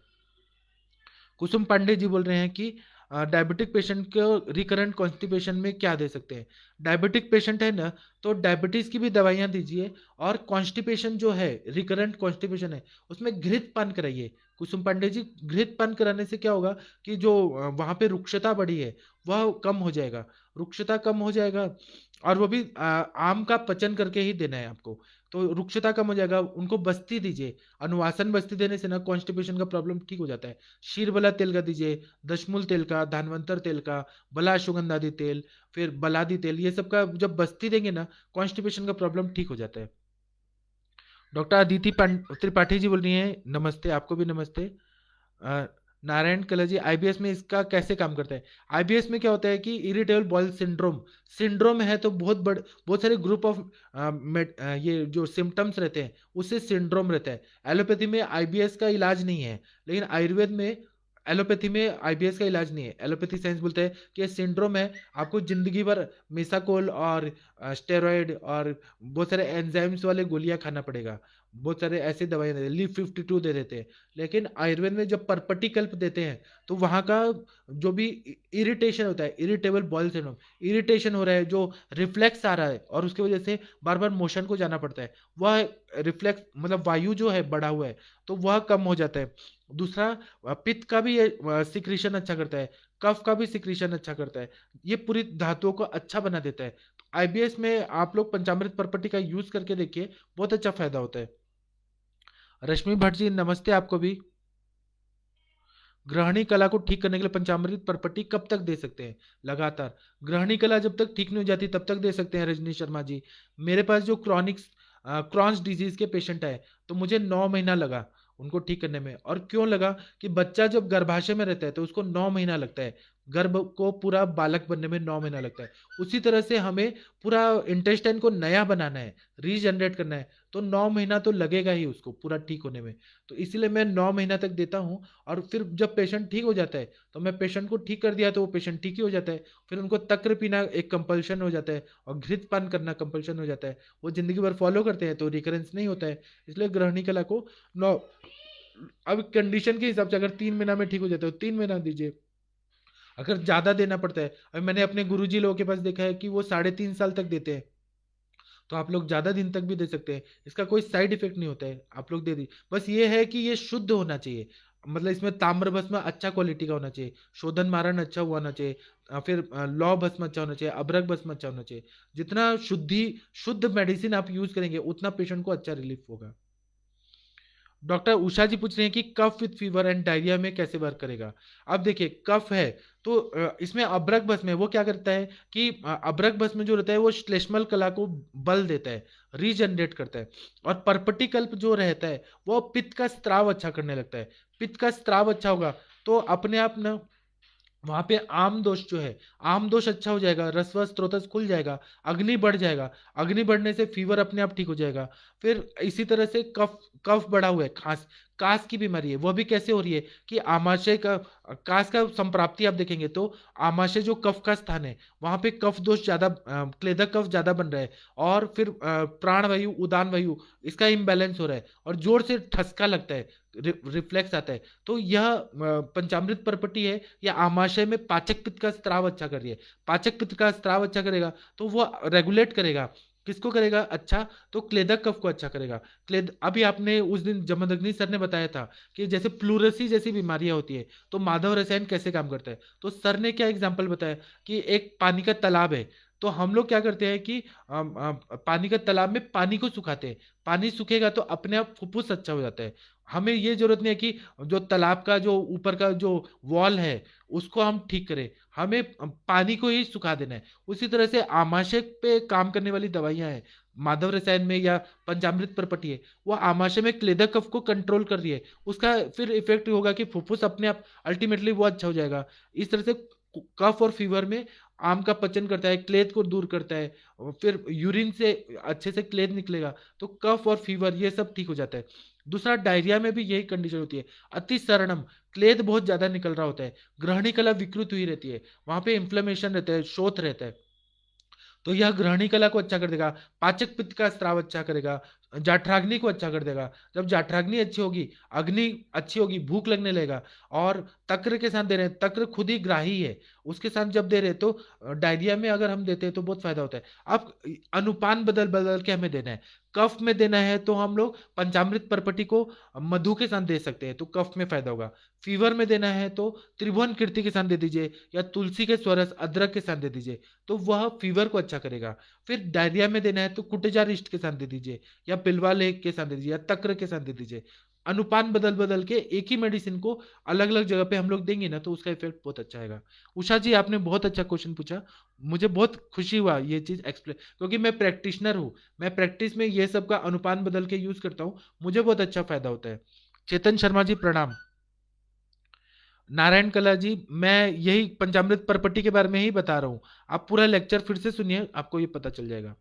कुसुम पांडे जी बोल रहे हैं कि डायबिटिक पेशेंट को रिकरेंट कॉन्स्टिपेशन में क्या दे सकते हैं? डायबिटिक पेशेंट है ना, तो डायबिटीज़ की भी दवाइयाँ दीजिए और कॉन्स्टिपेशन जो है, रिकरेंट कॉन्स्टिपेशन है, उसमें घृतपान कराइए। कुसुम पांडे जी, घृतपान कराने से क्या होगा कि जो वहाँ पे रुक्षता बढ़ी है, वह कम हो जाएगा। रुक्षता कम हो जाएगा और वो भी आम का पचन करके ही देना है आपको। तो रुक्षता कम हो जाएगा, उनको बस्ती दीजिए। अनुवासन बस्ती देने से ना कॉन्स्टिपेशन का प्रॉब्लम ठीक हो जाता है। शीरबला तेल का दीजिए, दशमूल तेल का, धानवंतर तेल का, बला अश्वगंधादी तेल, फिर बलादी तेल, ये सब का जब बस्ती देंगे ना, कॉन्स्टिपेशन का प्रॉब्लम ठीक हो जाता है। डॉक्टर अदिति त्रिपाठी जी बोल रही हैं, नमस्ते, आपको भी नमस्ते। अ, नारायण कला जी, आईबीएस में इसका कैसे काम करता है? आईबीएस में क्या होता है कि इरिटेबल बॉयल सिंड्रोम सिंड्रोम है, तो बहुत सारे ग्रुप ऑफ ये जो सिम्टम्स रहते हैं, उससे सिंड्रोम रहता है। एलोपैथी में आईबीएस का इलाज नहीं है, लेकिन आयुर्वेद में एलोपैथी में आईबीएस का इलाज नहीं है। एलोपैथी साइंस बोलते हैं कि ये सिंड्रोम है, आपको जिंदगी भर मिसाकोल और स्टेरॉइड और बहुत सारे एंजाइम्स वाले गोलियां खाना पड़ेगा। बहुत सारे ऐसी दवाइयां देते हैं, लीव 52 दे देते हैं। लेकिन आयुर्वेद में जब परपटी कल्प देते हैं, तो वहाँ का जो भी इरिटेशन होता है, इरिटेबल बॉयल सिंड्रोम, इरिटेशन हो रहा है, जो रिफ्लेक्स आ रहा है और उसकी वजह से बार बार मोशन को जाना पड़ता है, वह रिफ्लेक्स मतलब वायु जो है बढ़ा हुआ है, तो वह कम हो जाता है। दूसरा, पित्त का भी ये सिक्रीशन अच्छा करता है, कफ का भी सिक्रीशन अच्छा करता है, ये पूरी धातुओं को अच्छा बना देता है। तो आईबीएस में आप लोग पंचामृत परपटी का यूज करके देखिए, बहुत अच्छा फायदा होता है। रश्मि भट्ट जी, नमस्ते आपको भी। ग्रहणी कला को ठीक करने के लिए पंचामृत परपट्टी कब तक दे सकते हैं? लगातार। ग्रहणी कला जब तक ठीक नहीं हो जाती तब तक दे सकते हैं रजनी शर्मा जी। मेरे पास जो क्रॉन्स डिजीज के पेशेंट है, तो मुझे 9 महीना लगा उनको ठीक करने में। और क्यों लगा कि बच्चा जब गर्भाशय में रहता है तो उसको 9 महीना लगता है, गर्भ को पूरा बालक बनने में 9 महीना लगता है। उसी तरह से हमें पूरा इंटेस्टाइन को नया बनाना है, रीजनरेट करना है, तो 9 महीना तो लगेगा ही उसको पूरा ठीक होने में। तो इसीलिए मैं 9 महीना तक देता हूँ। और फिर जब पेशेंट ठीक हो जाता है, तो मैं पेशेंट को ठीक कर दिया तो वो पेशेंट ठीक ही हो जाता है। फिर उनको तक्र पीना एक कंपल्शन हो जाता है और घृतपान करना कंपल्शन हो जाता है। वो जिंदगी भर फॉलो करते हैं तो रिकरेंस नहीं होता है। इसलिए ग्रहणी कला को नौ अब कंडीशन के हिसाब से अगर 3 महीना में ठीक हो जाता है तो 3 महीना दीजिए। अगर ज्यादा देना पड़ता है, अब मैंने अपने गुरुजी लोगों के पास देखा है कि वो 3.5 साल तक देते हैं, तो आप लोग ज्यादा दिन तक भी दे सकते हैं। इसका कोई साइड इफेक्ट नहीं होता है, आप लोग दे दी। बस ये है कि ये शुद्ध होना चाहिए, मतलब इसमें ताम्र भस्म अच्छा क्वालिटी का होना चाहिए, शोधन मारण अच्छा होना चाहिए, फिर लौ भस्म अच्छा होना चाहिए, अभ्रक भस्म अच्छा होना चाहिए। जितना शुद्ध मेडिसिन आप यूज करेंगे, उतना पेशेंट को अच्छा रिलीफ होगा। डॉक्टर उषा जी पूछ रहे हैं कि cough with fever and diarrhoea में कैसे वर्क करेगा? अब देखिए, कफ है तो इसमें अब्रक भस्म है, वो क्या करता है कि अब्रक भस्म जो रहता है वो श्लेष्मल कला को बल देता है, रीजनरेट करता है। और परपटिकल्प जो रहता है वो पित्त का स्त्राव अच्छा करने लगता है। पित्त का स्त्राव अच्छा होगा तो अपने आप ना वहां पे आम दोष जो है, आम दोष अच्छा हो जाएगा, रसवस स्रोतस खुल जाएगा, अग्नि बढ़ जाएगा। अग्नि बढ़ने से फीवर अपने आप ठीक हो जाएगा। फिर इसी तरह से कफ कफ बढ़ा हुआ है, कास की बीमारी है, वह भी कैसे हो रही है कि आमाशय का कास का संप्राप्ति आप देखेंगे तो आमाशय जो कफ का स्थान है, वहां पे कफ दोष ज्यादा, क्लेदक कफ ज्यादा बन रहा है। और फिर प्राण वायु उदान वायु इसका इम्बैलेंस हो रहा है और जोर से ठसका लगता है, रिफ्लेक्स आता है। तो यह पंचामृत परपटी है, या आमाशय में पाचक पित्त का स्त्राव अच्छा कर रही है। पाचक पित्त का स्त्राव अच्छा करेगा तो वो रेगुलेट करेगा, किसको करेगा अच्छा, तो क्लेदक कफ को अच्छा करेगा। अभी आपने उस दिन जमदग्नि सर ने बताया था कि जैसे प्लूरसी जैसी बीमारियां होती है तो माधव रसायन कैसे काम करता है। तो सर ने क्या एग्जाम्पल बताया कि एक पानी का तालाब है, तो हम लोग क्या करते हैं कि पानी का तालाब में पानी को सुखाते हैं। पानी सूखेगा तो अपने आप फुफ्फुस अच्छा हो जाता है। हमें ये जरूरत नहीं है कि जो तालाब का जो ऊपर का जो वॉल है उसको हम ठीक करें, हमें पानी को ही सुखा देना है। उसी तरह से आमाशय पे काम करने वाली दवाइयां हैं, माधव रसायन में या पंचामृत परपटी है, वो आमाशय में क्लेदक कफ को कंट्रोल कर रही है। उसका फिर इफेक्ट होगा कि फुफ्फुस अपने आप अल्टीमेटली वो अच्छा हो जाएगा। इस तरह से कफ और फीवर में आम का पचन करता है, क्लेद को दूर करता है, और फिर यूरिन से अच्छे से क्लेद निकलेगा, तो कफ और फीवर ये सब ठीक हो जाता है। दूसरा, डायरिया में भी यही कंडीशन होती है, अति सरणम, क्लेद बहुत ज्यादा निकल रहा होता है, ग्रहणी कला विकृत हुई रहती है, वहां पे इंफ्लेमेशन रहता है, शोथ रहता है, तो यह ग्रहणी कला को अच्छा कर देगा। पाचक पित्त का स्राव अच्छा करेगा, जाठराग्नि को अच्छा कर देगा। जब जाठराग्नि अच्छी होगी, अग्नि अच्छी होगी, भूख लगने लगेगा। और तक्र के साथ दे रहे हैं, तक्र खुद ही ग्राही है, उसके साथ जब दे रहे हैं तो डायरिया में अगर हम देते हैं तो बहुत फायदा होता है। अब अनुपान बदल बदल के हमें देना है। कफ में देना है तो हम लोग पंचामृत परपटी को मधु के साथ दे सकते हैं, तो कफ में फायदा होगा। फीवर में देना है तो त्रिभुवन कीर्ति के साथ दे दीजिए, या तुलसी के स्वरस अदरक के साथ दे दीजिए, तो वह फीवर को अच्छा करेगा। फिर डायरिया में देना है तो कुटजार इष्ट के साथ दे दीजिए, या पिलवा लेख के साथ दे दीजिए, या तक्र के साथ दे दीजिए। अनुपान बदल बदल के एक ही मेडिसिन को अलग अलग जगह पे हम लोग देंगे ना, तो उसका इफेक्ट बहुत अच्छा आएगा। उषा जी, आपने बहुत अच्छा क्वेश्चन पूछा। मुझे बहुत खुशी हुआ ये चीज एक्सप्लेन, क्योंकि मैं प्रैक्टिशनर हूँ, मैं प्रैक्टिस में ये सब का अनुपान बदल के यूज करता हूँ, मुझे बहुत अच्छा फायदा होता है। चेतन शर्मा जी प्रणाम। नारायण कला जी, मैं यही पंचामृत परपट्टी के बारे में ही बता रहा हूँ, आप पूरा लेक्चर फिर से सुनिए, आपको ये पता चल जाएगा।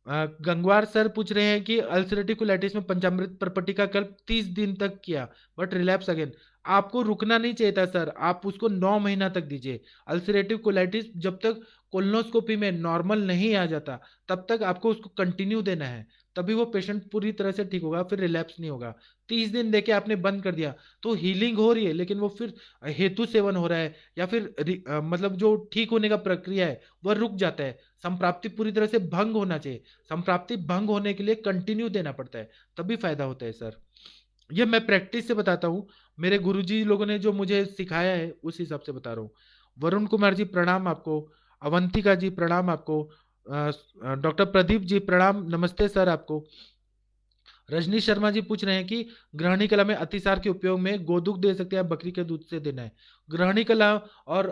गंगवार सर पूछ रहे हैं कि अल्सरेटिव कोलाइटिस में पंचामृत परपट्टी का कल्प 30 दिन तक किया बट रिलैप्स अगेन। आपको रुकना नहीं चाहिए था सर, आप उसको 9 महीना तक दीजिए। अल्सरेटिव कोलाइटिस जब तक कोलोनोस्कोपी में नॉर्मल नहीं आ जाता, तब तक आपको उसको कंटिन्यू देना है, तभी वो पेशेंट पूरी तरह से ठीक होगा, फिर रिलैप्स नहीं होगा। 30 दिन देके आपने बंद कर दिया तो हीलिंग हो रही है, लेकिन वो फिर हेतु सेवन हो रहा है, या फिर मतलब जो ठीक होने का प्रक्रिया है वह रुक जाता है। संप्राप्ति पूरी तरह से भंग होना चाहिए, संप्राप्ति भंग होने के लिए कंटिन्यू देना पड़ता है, तभी फायदा होता है सर। ये मैं प्रैक्टिस से बताता हूँ, मेरे गुरुजी लोगों ने जो मुझे सिखाया है उस हिसाब से बता रहा हूँ। वरुण कुमार जी प्रणाम आपको। अवंतिका जी प्रणाम आपको। डॉक्टर प्रदीप जी प्रणाम, नमस्ते सर आपको। रजनी शर्मा जी पूछ रहे हैं कि ग्रहणी कला में अतिसार के उपयोग में गोदूध दे सकते हैं या बकरी के दूध से देना है। ग्रहणी कला और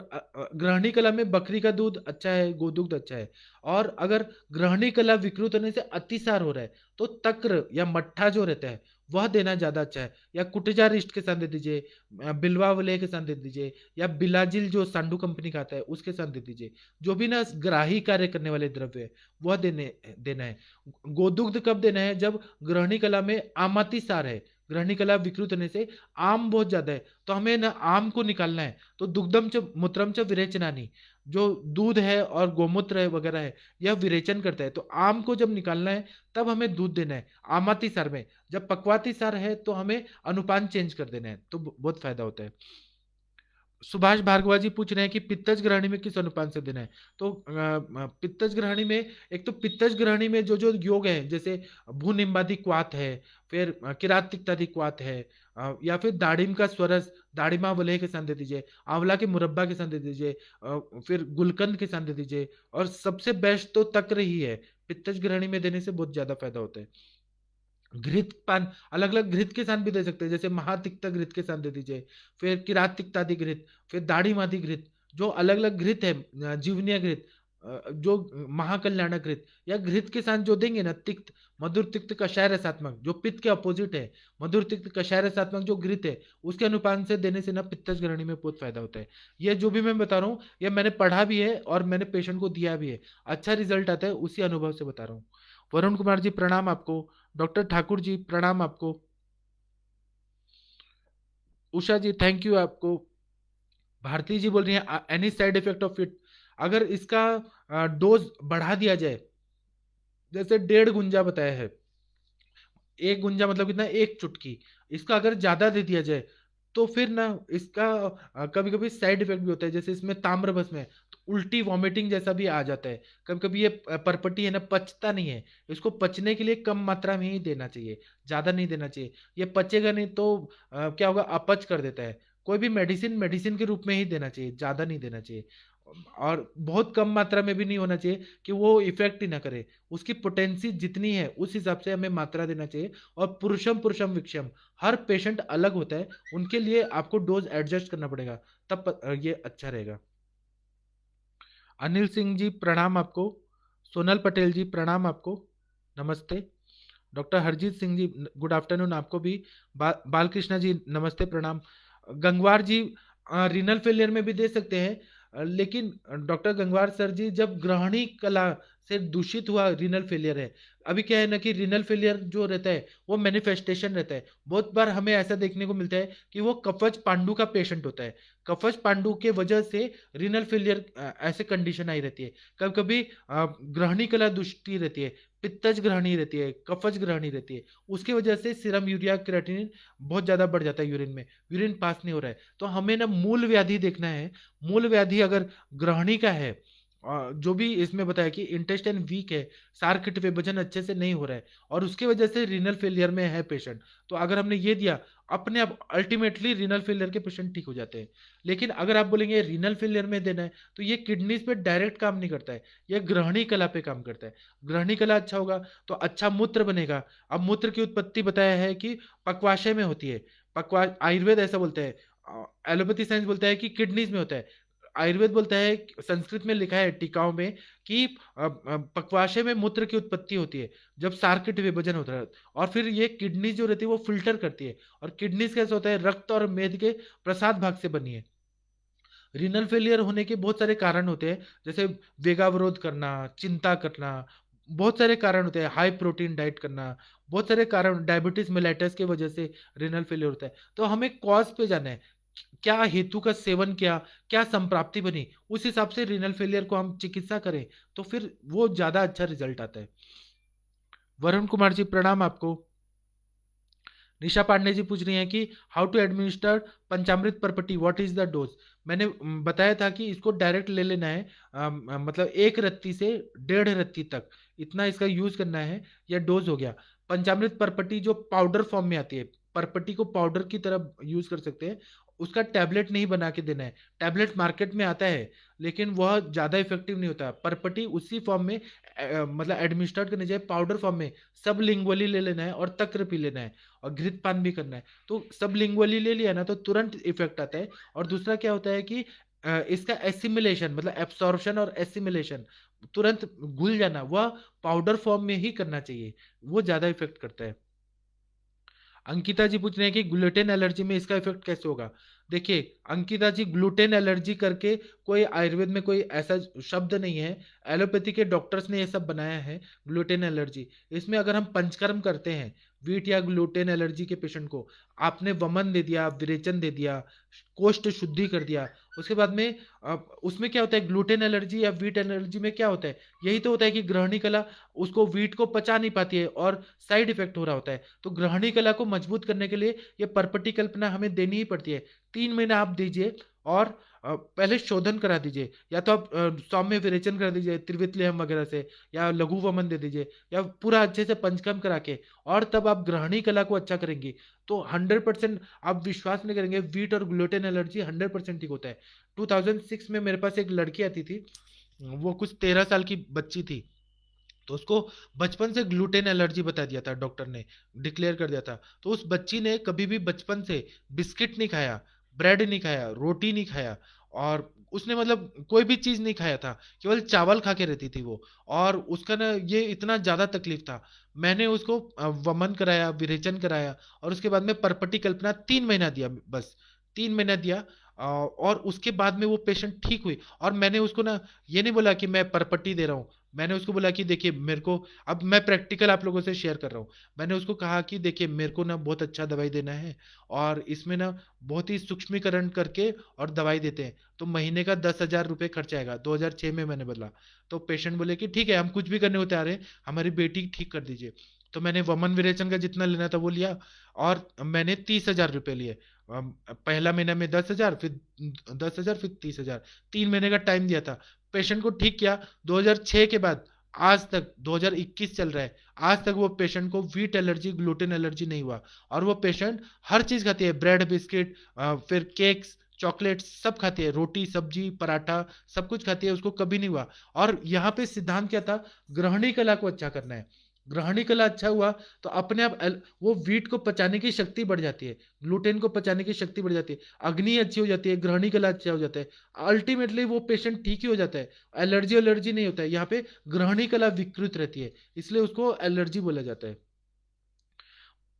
ग्रहणी कला में बकरी का दूध अच्छा है, गोदूध अच्छा है। और अगर ग्रहणी कला विकृत होने से अतिसार हो रहा है तो तक्र या मट्ठा जो रहता है वह देना ज्यादा अच्छा है, या कुटजार इष्ट के साथ दे दीजिए, बिल्वा वलय के साथ दे दीजिए, या बिलाजिल जो सांडू कंपनी का आता है उसके साथ दे दीजिए। जो भी ना ग्राही कार्य करने वाले द्रव्य है वह देना है। गोदुग्ध कब देना है? जब ग्रहणी कला में आमातिसार है, ग्रहणी कला विकृत होने से आम बहुत ज्यादा है, तो हमें ना आम को निकालना है, तो दुग्धम च मूत्रम च विरेचनानी, जो दूध है और गोमूत्र है वगैरह है, यह विरेचन करता है, तो आम को जब निकालना है तब हमें दूध देना है आमातिसार में। जब पक्वातिसार है तो हमें अनुपान चेंज कर देना है, तो बहुत फायदा होता है। सुभाष भार्गवा जी पूछ रहे हैं कि पित्तज ग्रहणी में किस अनुपान से देना है। तो पित्तज ग्रहणी में, एक तो पित्तज ग्रहणी में जो जो योग है, जैसे भूनिम्बादि क्वाथ है, फिर किरात तिक्तादि क्वाथ है, या फिर दाड़िम का स्वरस, दाड़िमा वलय के साथ दे दीजिए, आंवला के मुरब्बा के साथ दे दीजिए, फिर गुलकंद के साथ दे दीजिए, और सबसे बेस्ट तो तक्र ही है, पित्तज ग्रहणी में देने से बहुत ज्यादा फायदा होता है। घृत पान अलग अलग घृत के साथ भी दे सकते हैं, जैसे महातिक्ता घृत के साथ दे दीजिए, फिर किरात तिक्तादि घृत, फिर दाढ़ी मादी घृत, जो अलग अलग घृत है, जीवनीय घृत, जो महाकल्याण घृत, या घृत के साथ जो देंगे ना तिक्त, मधुर तिक्त कषाय रसात्मक, जो पित्त के अपोजिट है, मधुर तिक्त कषाय रसात्मक जो घृत है, उसके अनुपान से देने से ना पित्तज ग्रहणी में बहुत फायदा होता है। ये जो भी मैं बता रहा हूँ ये मैंने पढ़ा भी है और मैंने पेशेंट को दिया भी है, अच्छा रिजल्ट आता है, उसी अनुभव से बता रहा हूँ। वरुण कुमार जी प्रणाम आपको। डॉक्टर ठाकुर जी प्रणाम आपको। उषा जी थैंक यू आपको। भारती जी बोल रही हैं any side effect of it, अगर इसका डोज बढ़ा दिया जाए, जैसे 1.5 गुंजा बताया है, 1 गुंजा मतलब कितना, एक चुटकी, इसका अगर ज्यादा दे दिया जाए तो फिर ना इसका कभी कभी साइड इफेक्ट भी होता है, जैसे इसमें ताम्र भस्म है तो उल्टी वॉमिटिंग जैसा भी आ जाता है। कभी कभी ये परपटी है ना पचता नहीं है, इसको पचने के लिए कम मात्रा में ही देना चाहिए, ज्यादा नहीं देना चाहिए। ये पचेगा नहीं तो क्या होगा, अपच कर देता है। कोई भी मेडिसिन मेडिसिन के रूप में ही देना चाहिए, ज्यादा नहीं देना चाहिए, और बहुत कम मात्रा में भी नहीं होना चाहिए कि वो इफेक्ट ही ना करे। उसकी पोटेंसी जितनी है उस हिसाब से हमें मात्रा देना चाहिए। और पुरुषम पुरुषम विक्षम, हर पेशेंट अलग होता है, उनके लिए आपको डोज एडजस्ट करना पड़ेगा, तब ये अच्छा रहेगा। अनिल सिंह जी प्रणाम आपको। सोनल पटेल जी प्रणाम आपको, नमस्ते। Doctor Harjeet Singh ji good afternoon आपको भी। बालकृष्णा जी नमस्ते प्रणाम। गंगवार जी रीनल फेलियर में भी दे सकते हैं, लेकिन डॉक्टर गंगवार सर जी, जब ग्रहणी कला से दूषित हुआ रीनल फेलियर है। अभी क्या है ना कि रीनल फेलियर जो रहता है, वो मैनिफेस्टेशन रहता है। बहुत बार हमें ऐसा देखने को मिलता है कि वो कफज पांडु का पेशेंट होता है। कफज पांडु के वजह से रीनल फेलियर ऐसे कंडीशन आई रहती है। कभी-कभी ग्रहणी कला दुष्टि रहती है, पित्तज ग्रहणी रहती है, कफज ग्रहणी रहती है। उसकी वजह से सीरम यूरिया क्रिएटिनिन बहुत ज़्यादा बढ़ जाता है यूरिन में, यूरिन पास नहीं हो रहा है। तो हमें ना मूल व्याधि देखना है। मूल व्याधि अगर ग्रहणी का है, जो भी इसमें बताया कि इंटेस्टाइन वीक है, सार्किट विभाजन अच्छे से नहीं हो रहा है और उसकी वजह से रीनल फेलियर में है पेशेंट, तो अगर हमने ये दिया, अपने आप अल्टीमेटली रीनल फेलियर के पेशेंट ठीक हो जाते हैं। लेकिन अगर आप बोलेंगे रीनल फेलियर में देना है, तो ये किडनीज पे डायरेक्ट काम नहीं करता है, ये ग्रहणी कला पे काम करता है। ग्रहणी कला अच्छा होगा तो अच्छा मूत्र बनेगा। अब मूत्र की उत्पत्ति बताया है कि पक्वाशय में होती है। पक्वा आयुर्वेद ऐसा बोलता है, एलोपैथी साइंस बोलता है कि किडनीज में होता है। आयुर्वेद बोलता है, संस्कृत में लिखा है टीकाओं में कि पक्वाशय में मूत्र की उत्पत्ति होती है जब सार्किट विभाजन होता है, और फिर ये किडनी जो रहती है वो फिल्टर करती है। और किडनीज कैसे होता है, रक्त और मेद के प्रसाद भाग से बनी है। रीनल फेलियर होने के बहुत सारे कारण होते हैं, जैसे वेगावरोध करना, चिंता करना, बहुत सारे कारण होते हैं, हाई प्रोटीन डाइट करना, बहुत सारे कारण, डायबिटीज मेलाइटस की वजह से रीनल फेलियर होता है। तो हमें कॉज पे जाना है, क्या हेतु का सेवन किया, क्या संप्राप्ति बनी, उस हिसाब से रीनल फेलियर को हम चिकित्सा करें, तो फिर वो ज्यादा अच्छा रिजल्ट आता है। वरुण कुमार जी, प्रणाम आपको। निशा पांडे जी पूछ रही हैं कि how to administer Panchamrit Parpati, what is the dose. मैंने बताया था कि इसको डायरेक्ट ले लेना है, मतलब 1 रत्ती से 1.5 रत्ती तक इतना इसका यूज करना है, यह डोज हो गया। पंचामृत परपटी जो पाउडर फॉर्म में आती है, परपटी को पाउडर की तरह यूज कर सकते हैं, उसका टैबलेट नहीं बना के देना है। टैबलेट मार्केट में आता है, लेकिन वह ज्यादा इफेक्टिव नहीं होता। परपटी उसी फॉर्म में मतलब एडमिनिस्ट्रेट करनी चाहिए, पाउडर फॉर्म में सब लिंगुअली ले लेना है और तक्र पी लेना है और घृतपान भी करना है। तो सब लिंगुअली ले लिया ना तो तुरंत इफेक्ट आता है। और दूसरा क्या होता है कि इसका एसिमिलेशन, मतलब एब्सॉर्प्शन और एसिमिलेशन, तुरंत घुल जाना, वह पाउडर फॉर्म में ही करना चाहिए, वो ज्यादा इफेक्ट करता है। अंकिता जी पूछ रहे हैं कि ग्लूटेन एलर्जी में इसका इफेक्ट कैसे होगा। देखिए अंकिता जी, ग्लूटेन एलर्जी करके कोई आयुर्वेद में कोई ऐसा शब्द नहीं है, एलोपैथी के डॉक्टर्स ने ये सब बनाया है। ग्लूटेन एलर्जी, इसमें अगर हम पंचकर्म करते हैं वीट या ग्लूटेन एलर्जी के पेशेंट को, आपने वमन दे दिया, विरेचन दे दिया, कोष्ठ शुद्धि कर दिया, उसके बाद में उसमें क्या होता है, ग्लूटेन एलर्जी या वीट एलर्जी में क्या होता है, यही तो होता है कि ग्रहणी कला उसको वीट को पचा नहीं पाती है और साइड इफेक्ट हो रहा होता है। तो ग्रहणी कला को मजबूत करने के लिए ये परपटी कल्पना हमें देनी ही पड़ती है। 3 महीना आप दीजिए और पहले शोधन करा दीजिए, या तो आप सौम्य विरेचन कर दीजिए त्रिवितलेहम वगैरह से, या लघु वमन दे दीजिए, या पूरा अच्छे से पंचकर्म करा के, और तब आप ग्रहणी कला को अच्छा करेंगे तो 100%, आप विश्वास नहीं करेंगे, वीट और ग्लूटेन एलर्जी 100% ठीक होता है। 2006 में मेरे पास एक लड़की आती थी, वो कुछ 13 साल की बच्ची थी, तो उसको बचपन से ग्लूटेन एलर्जी बता दिया था डॉक्टर ने, डिक्लेयर कर दिया था। तो उस बच्ची ने कभी भी बचपन से बिस्किट नहीं खाया, ब्रेड नहीं खाया, रोटी नहीं खाया, और उसने मतलब कोई भी चीज नहीं खाया था, केवल चावल खा के रहती थी वो। और उसका ना ये इतना ज्यादा तकलीफ था, मैंने उसको वमन कराया, विरेचन कराया, और उसके बाद में परपटी कल्पना 3 महीना दिया, बस 3 महीना दिया। और उसके बाद में वो पेशेंट ठीक हुई। और मैंने उसको ना ये नहीं बोला कि मैं परपट्टी दे रहा हूँ, मैंने उसको बोला कि देखिए मेरे को, अब मैं प्रैक्टिकल आप लोगों से शेयर कर रहा हूँ, मैंने उसको कहा कि देखिए मेरे को ना बहुत अच्छा दवाई देना है, और इसमें ना बहुत ही सूक्ष्मीकरण करके और दवाई देते हैं, तो महीने का 10,000 रुपये खर्च आएगा। 2006 में मैंने बोला। तो पेशेंट बोले कि ठीक है, हम कुछ भी करने को तैयार हैं, हमारी बेटी ठीक कर दीजिए। तो मैंने वमन विरेचन का जितना लेना था वो लिया, और मैंने 30,000 रुपये लिए। पहला महीना में 10,000, फिर 10,000, फिर 30,000, 3 महीने का टाइम दिया था। पेशेंट को ठीक किया। 2006 के बाद आज तक 2021 चल रहा है, आज तक वो पेशेंट को वीट एलर्जी, ग्लूटेन एलर्जी नहीं हुआ। और वो पेशेंट हर चीज खाती है, ब्रेड, बिस्किट, फिर केक्स, चॉकलेट सब खाती है, रोटी, सब्जी, पराठा, सब कुछ खाती है, उसको कभी नहीं हुआ। और यहाँ पे सिद्धांत क्या था, ग्रहणी कला को अच्छा करना है। ग्रहणी कला अच्छा हुआ तो अपने आप वो वीट को पचाने की शक्ति बढ़ जाती है, ग्लूटेन को पचाने की शक्ति बढ़ जाती है, अग्नि अच्छी हो जाती है, ग्रहणी कला अच्छा हो जाता है, अल्टीमेटली वो पेशेंट ठीक ही हो जाता है। एलर्जी एलर्जी नहीं होता है यहाँ पे, ग्रहणी कला विकृत रहती है, इसलिए उसको एलर्जी बोला जाता है।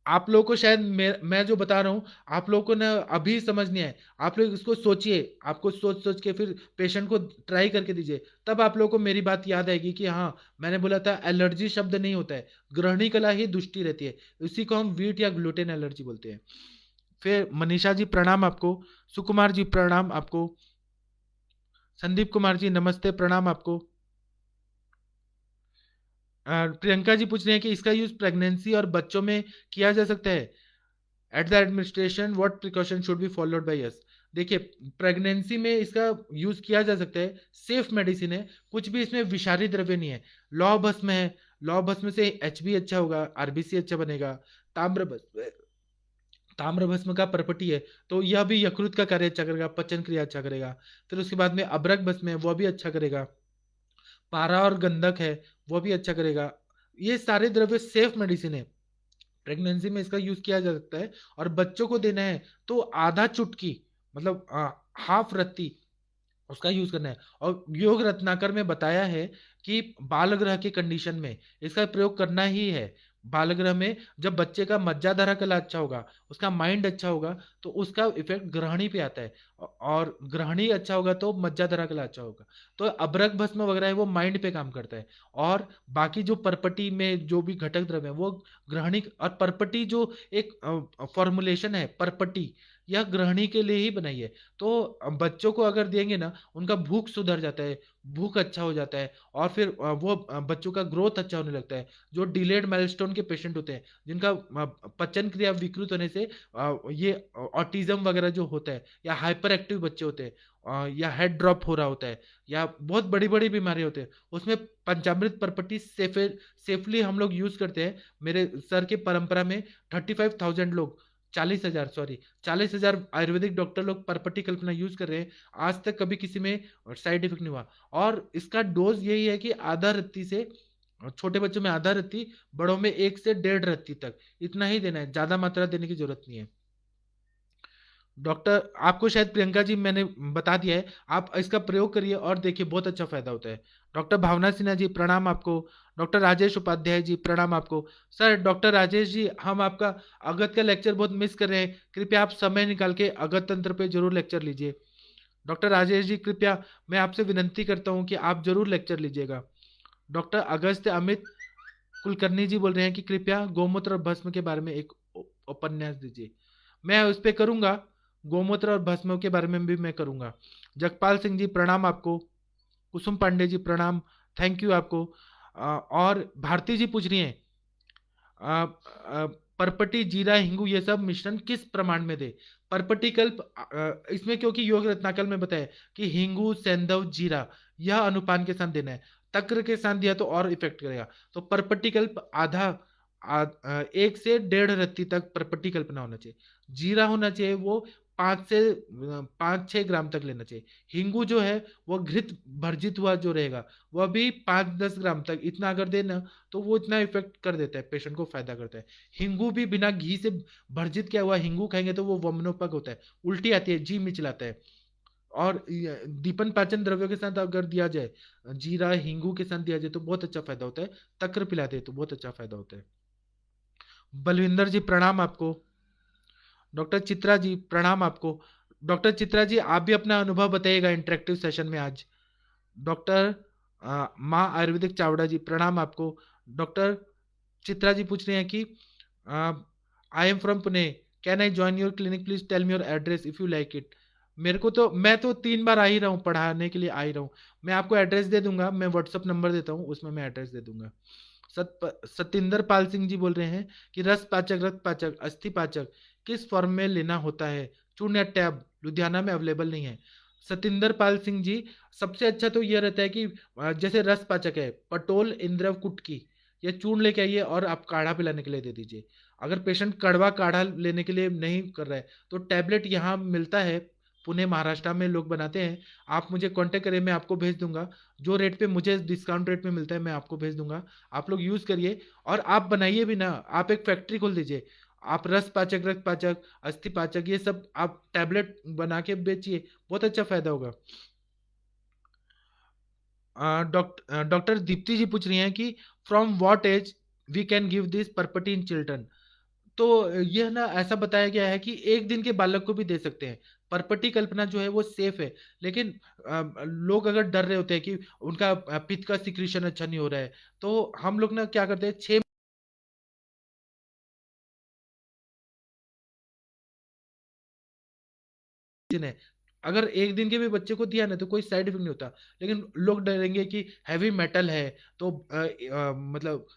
आप लोगों को शायद मैं जो बता रहा हूँ, आप लोगों को ना अभी समझ नहीं आए। आप लोग इसको सोचिए, आपको सोच-सोच के फिर पेशेंट को ट्राई करके दीजिए। तब आप लोगों को मेरी बात याद आएगी कि हाँ, मैंने बोला था एलर्जी शब्द नहीं होता है, ग्रहणी कला ही दुष्टि रहती है। इसी को हम व्हीट या ग्लूटेन एलर्जी बोलते हैं। फिर मनीषा जी प्रणाम आपको, सुकुमार जी प्रणाम आपको, संदीप कुमार जी नमस्ते, प्रणाम आपको। प्रियंका जी पूछ रहे हैं कि इसका यूज़ प्रेगनेंसी और बच्चों में किया जा सकता है? At the administration what precaution should be followed by us. देखिए, प्रेगनेंसी में इसका यूज किया जा सकता है, सेफ मेडिसिन है, कुछ भी इसमें विषारी द्रव्य नहीं है। लौह भस्म है, लौह भस्म से एच बी अच्छा होगा, आरबीसी अच्छा बनेगा। ताम्र भस्म, ताम्र भस्म का परपटी है, तो यह भी यकृत का कार्य अच्छा करेगा, पचन क्रिया अच्छा करेगा। फिर उसके बाद में अबरक भस्म है, वह भी अच्छा करेगा। पारा और गंधक है, वह भी अच्छा करेगा। ये सारे द्रव्य सेफ मेडिसिन है, प्रेगनेंसी में इसका यूज किया जा सकता है। और बच्चों को देना है तो आधा चुटकी, मतलब हाफ रत्ती, उसका यूज करना है। और योग रत्नाकर में बताया है कि बाल ग्रह के कंडीशन में इसका प्रयोग करना ही है। बाल ग्रह में जब बच्चे का मज्जाधारा कला अच्छा होगा, उसका माइंड अच्छा होगा, तो उसका इफेक्ट ग्रहणी पे आता है। और ग्रहणी अच्छा होगा तो मज्जाधारा कला अच्छा होगा। तो अबरक भस्म वगैरह है वो माइंड पे काम करता है। और बाकी जो परपटी में जो भी घटक द्रव्य है वो ग्रहणी, और परपटी जो एक फॉर्मुलेशन है परपटी, यह ग्रहणी के लिए ही बनाई है। तो बच्चों को अगर देंगे ना, उनका भूख सुधर जाता है, भूख अच्छा हो जाता है। और फिर वो बच्चों का ग्रोथ अच्छा होने लगता है। जो डिलेड माइलस्टोन के पेशेंट होते हैं, जिनका पचन क्रिया विकृत होने से ये ऑटिज्म वगैरह जो होता है, या हाइपर एक्टिव बच्चे होते हैं, या हेड ड्रॉप हो रहा होता है, या बहुत बड़ी बड़ी बीमारी होते हैं, उसमें पंचामृत परपटी सेफली हम लोग यूज करते हैं। मेरे सर के परंपरा में 35,000 लोग, 40,000 सॉरी, 40,000 आयुर्वेदिक डॉक्टर लोग परपटी कल्पना यूज कर रहे हैं। आज तक कभी किसी में साइड इफेक्ट नहीं हुआ। और इसका डोज यही है कि आधा रत्ती से, छोटे बच्चों में आधा रत्ती, बड़ों में 1 से 1.5 रत्ती तक, इतना ही देना है, ज्यादा मात्रा देने की जरूरत नहीं है। डॉक्टर आपको शायद प्रियंका जी मैंने बता दिया है, आप इसका प्रयोग करिए और देखिए बहुत अच्छा फायदा होता है। डॉक्टर भावना सिन्हा जी प्रणाम आपको। डॉक्टर राजेश उपाध्याय जी प्रणाम आपको। सर डॉक्टर राजेश जी, हम आपका अगत का लेक्चर बहुत मिस कर रहे हैं, कृपया आप समय निकाल के अगत तंत्र पे जरूर लेक्चर लीजिए। डॉक्टर राजेश जी कृपया, मैं आपसे विनंती करता हूँ कि आप जरूर लेक्चर लीजिएगा। डॉक्टर अगस्त्य अमित कुलकर्णी जी बोल रहे हैं कि कृपया गोमूत्र और भस्म के बारे में एक उपन्यास दीजिए। मैं उस पर करूंगा, गोमूत्र और भस्म के बारे में भी मैं करूंगा। जगपाल सिंह जी प्रणाम आपको। कुसुम पांडे जी प्रणाम, थैंक यू आपको। और भारती जी पूछ रही हैं, परपटी जीरा हिंगू ये सब मिश्रण किस प्रमाण में दे। परपटी कल्प इसमें, क्योंकि योग रत्नाकल में बताया कि हिंगू सेंधव जीरा, यह अनुपान के साथ देना है। तक्र के साथ दिया तो और इफेक्ट करेगा। तो परपटी कल्प आधा, 1 से 1.5 रत्ती तक परपटी कल्पना होना चाहिए। जीरा होना चाहिए वो 5 6 ग्राम तक लेना चाहिए। हिंगू जो है वो घृत भर्जित हुआ जो रहेगा, वह भी 5 10 ग्राम तक, इतना अगर देना तो वो इतना इफेक्ट कर देता है, पेशेंट को फायदा करता है। हिंगू भी बिना घी से भर्जित किया हुआ हिंगू खाएंगे तो वो वमनोपग होता है, उल्टी आती है, जी मिचलाता है। और दीपन पाचन द्रव्यों के साथ अगर दिया जाए, जीरा हिंगू के साथ दिया जाए तो बहुत अच्छा फायदा होता है। तक्र पिलाते हैं तो बहुत अच्छा फायदा होता है। बलविंदर जी प्रणाम आपको। डॉक्टर चित्रा जी प्रणाम आपको। डॉक्टर चित्रा जी आप भी अपना अनुभव बताइएगा इंटरेक्टिव सेशन में आज। डॉक्टर माँ आयुर्वेदिक चावड़ा जी प्रणाम आपको। डॉक्टर चित्रा जी पूछ रहे हैं कि I am from Pune, can I join your clinic, please tell me your address if you like it. मेरे को तो, मैं तो 3 बार आ ही रहा हूँ, पढ़ाने के लिए आ ही रहा हूँ। मैं आपको एड्रेस दे दूंगा, मैं व्हाट्सअप नंबर देता हूँ, उसमें मैं एड्रेस दे दूंगा। सतिंदर पाल सिंह जी बोल रहे हैं कि रस पाचक, रक्त पाचक, अस्थि पाचक किस फॉर्म में लेना होता है, चूर्ण या टैब, लुधियाना में अवेलेबल नहीं है। सतिंदर पाल सिंह जी, सबसे अच्छा तो यह रहता है कि जैसे रस पाचक है, पटोल इंद्रव कुटकी, ये चूर्ण लेके आइए और आप काढ़ा पिलाने के लिए दे दीजिए। अगर पेशेंट कड़वा काढ़ा लेने के लिए नहीं कर रहा है तो टैबलेट यहाँ मिलता है, पुणे महाराष्ट्र में लोग बनाते हैं। आप मुझे कांटेक्ट करें, मैं आपको भेज दूंगा। जो रेट पे मुझे डिस्काउंट रेट में मिलता है मैं आपको भेज दूंगा। आप लोग यूज करिए और आप बनाइए भी ना, आप एक फैक्ट्री खोल दीजिए। आप रस पाचक, रक्त पाचक, अस्थि पाचक, ये सब आप टैबलेट बना के बेचिए, बहुत अच्छा फायदा होगा। डॉक्टर दीप्ति जी पूछ रही हैं कि from what age we can give this parpati in children. तो यह ना ऐसा बताया गया है कि 1 दिन के बालक को भी दे सकते हैं। परपटी कल्पना जो है वो सेफ है, लेकिन लोग अगर डर रहे होते हैं कि उनका पित्त का सिक्रीशन अच्छा नहीं हो रहा है, तो हम लोग ना क्या करते हैं 6 दिन है। अगर 1 दिन के भी बच्चे को दिया ना तो कोई साइड इफेक्ट नहीं होता। लेकिन लोग डरेंगे कि हेवी मेटल है, तो मतलब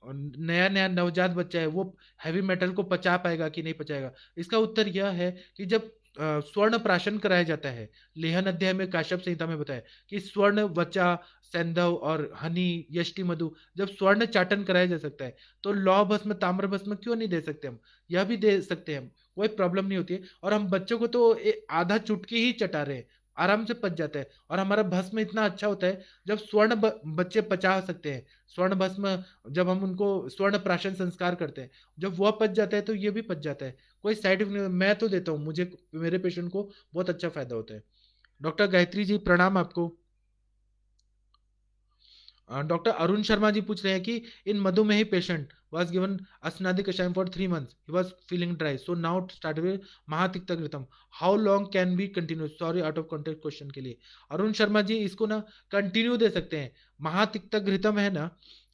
नया-नया नवजात बच्चा है, वो हेवी मेटल को पचा पाएगा कि नहीं पचाएगा? इसका उत्तर यह है कि जब स्वर्ण प्राशन कराया जाता है, लेहन अध्याय में काश्यप संहिता में बताया कि स्वर्ण वचा, सैंधव और हनी, यष्टि मधु जब स्वर्ण चाटन कराया जा सकता है, तो लौह भस्म, ताम्र भस्म क्यों नहीं दे सकते हम? यह भी दे सकते हैं हम, कोई प्रॉब्लम नहीं होती है। और हम बच्चों को तो आधा चुटकी ही चटा रहे हैं, आराम से पच जाता है। और हमारा भस्म इतना अच्छा होता है, जब स्वर्ण बच्चे पचा सकते हैं, स्वर्ण भस्म, जब हम उनको स्वर्ण प्राशन संस्कार करते हैं, जब वह पच जाता है तो ये भी पच जाता है। कोई साइड इफेक्ट नहीं, मैं तो देता हूँ, मुझे मेरे पेशेंट को बहुत अच्छा फायदा होता है। डॉक्टर गायत्री जी प्रणाम आपको। डॉक्टर अरुण शर्मा जी पूछ रहे हैं कि इन मधुमेही patient was given asnadi kashayam for 3 months. He was feeling dry, so now started with महातिक्ता घृतम. How long can we continue? Sorry, out of context question के लिए। अरुण शर्मा जी इसको ना कंटिन्यू दे सकते हैं। महातिक्ता घृतम है ना,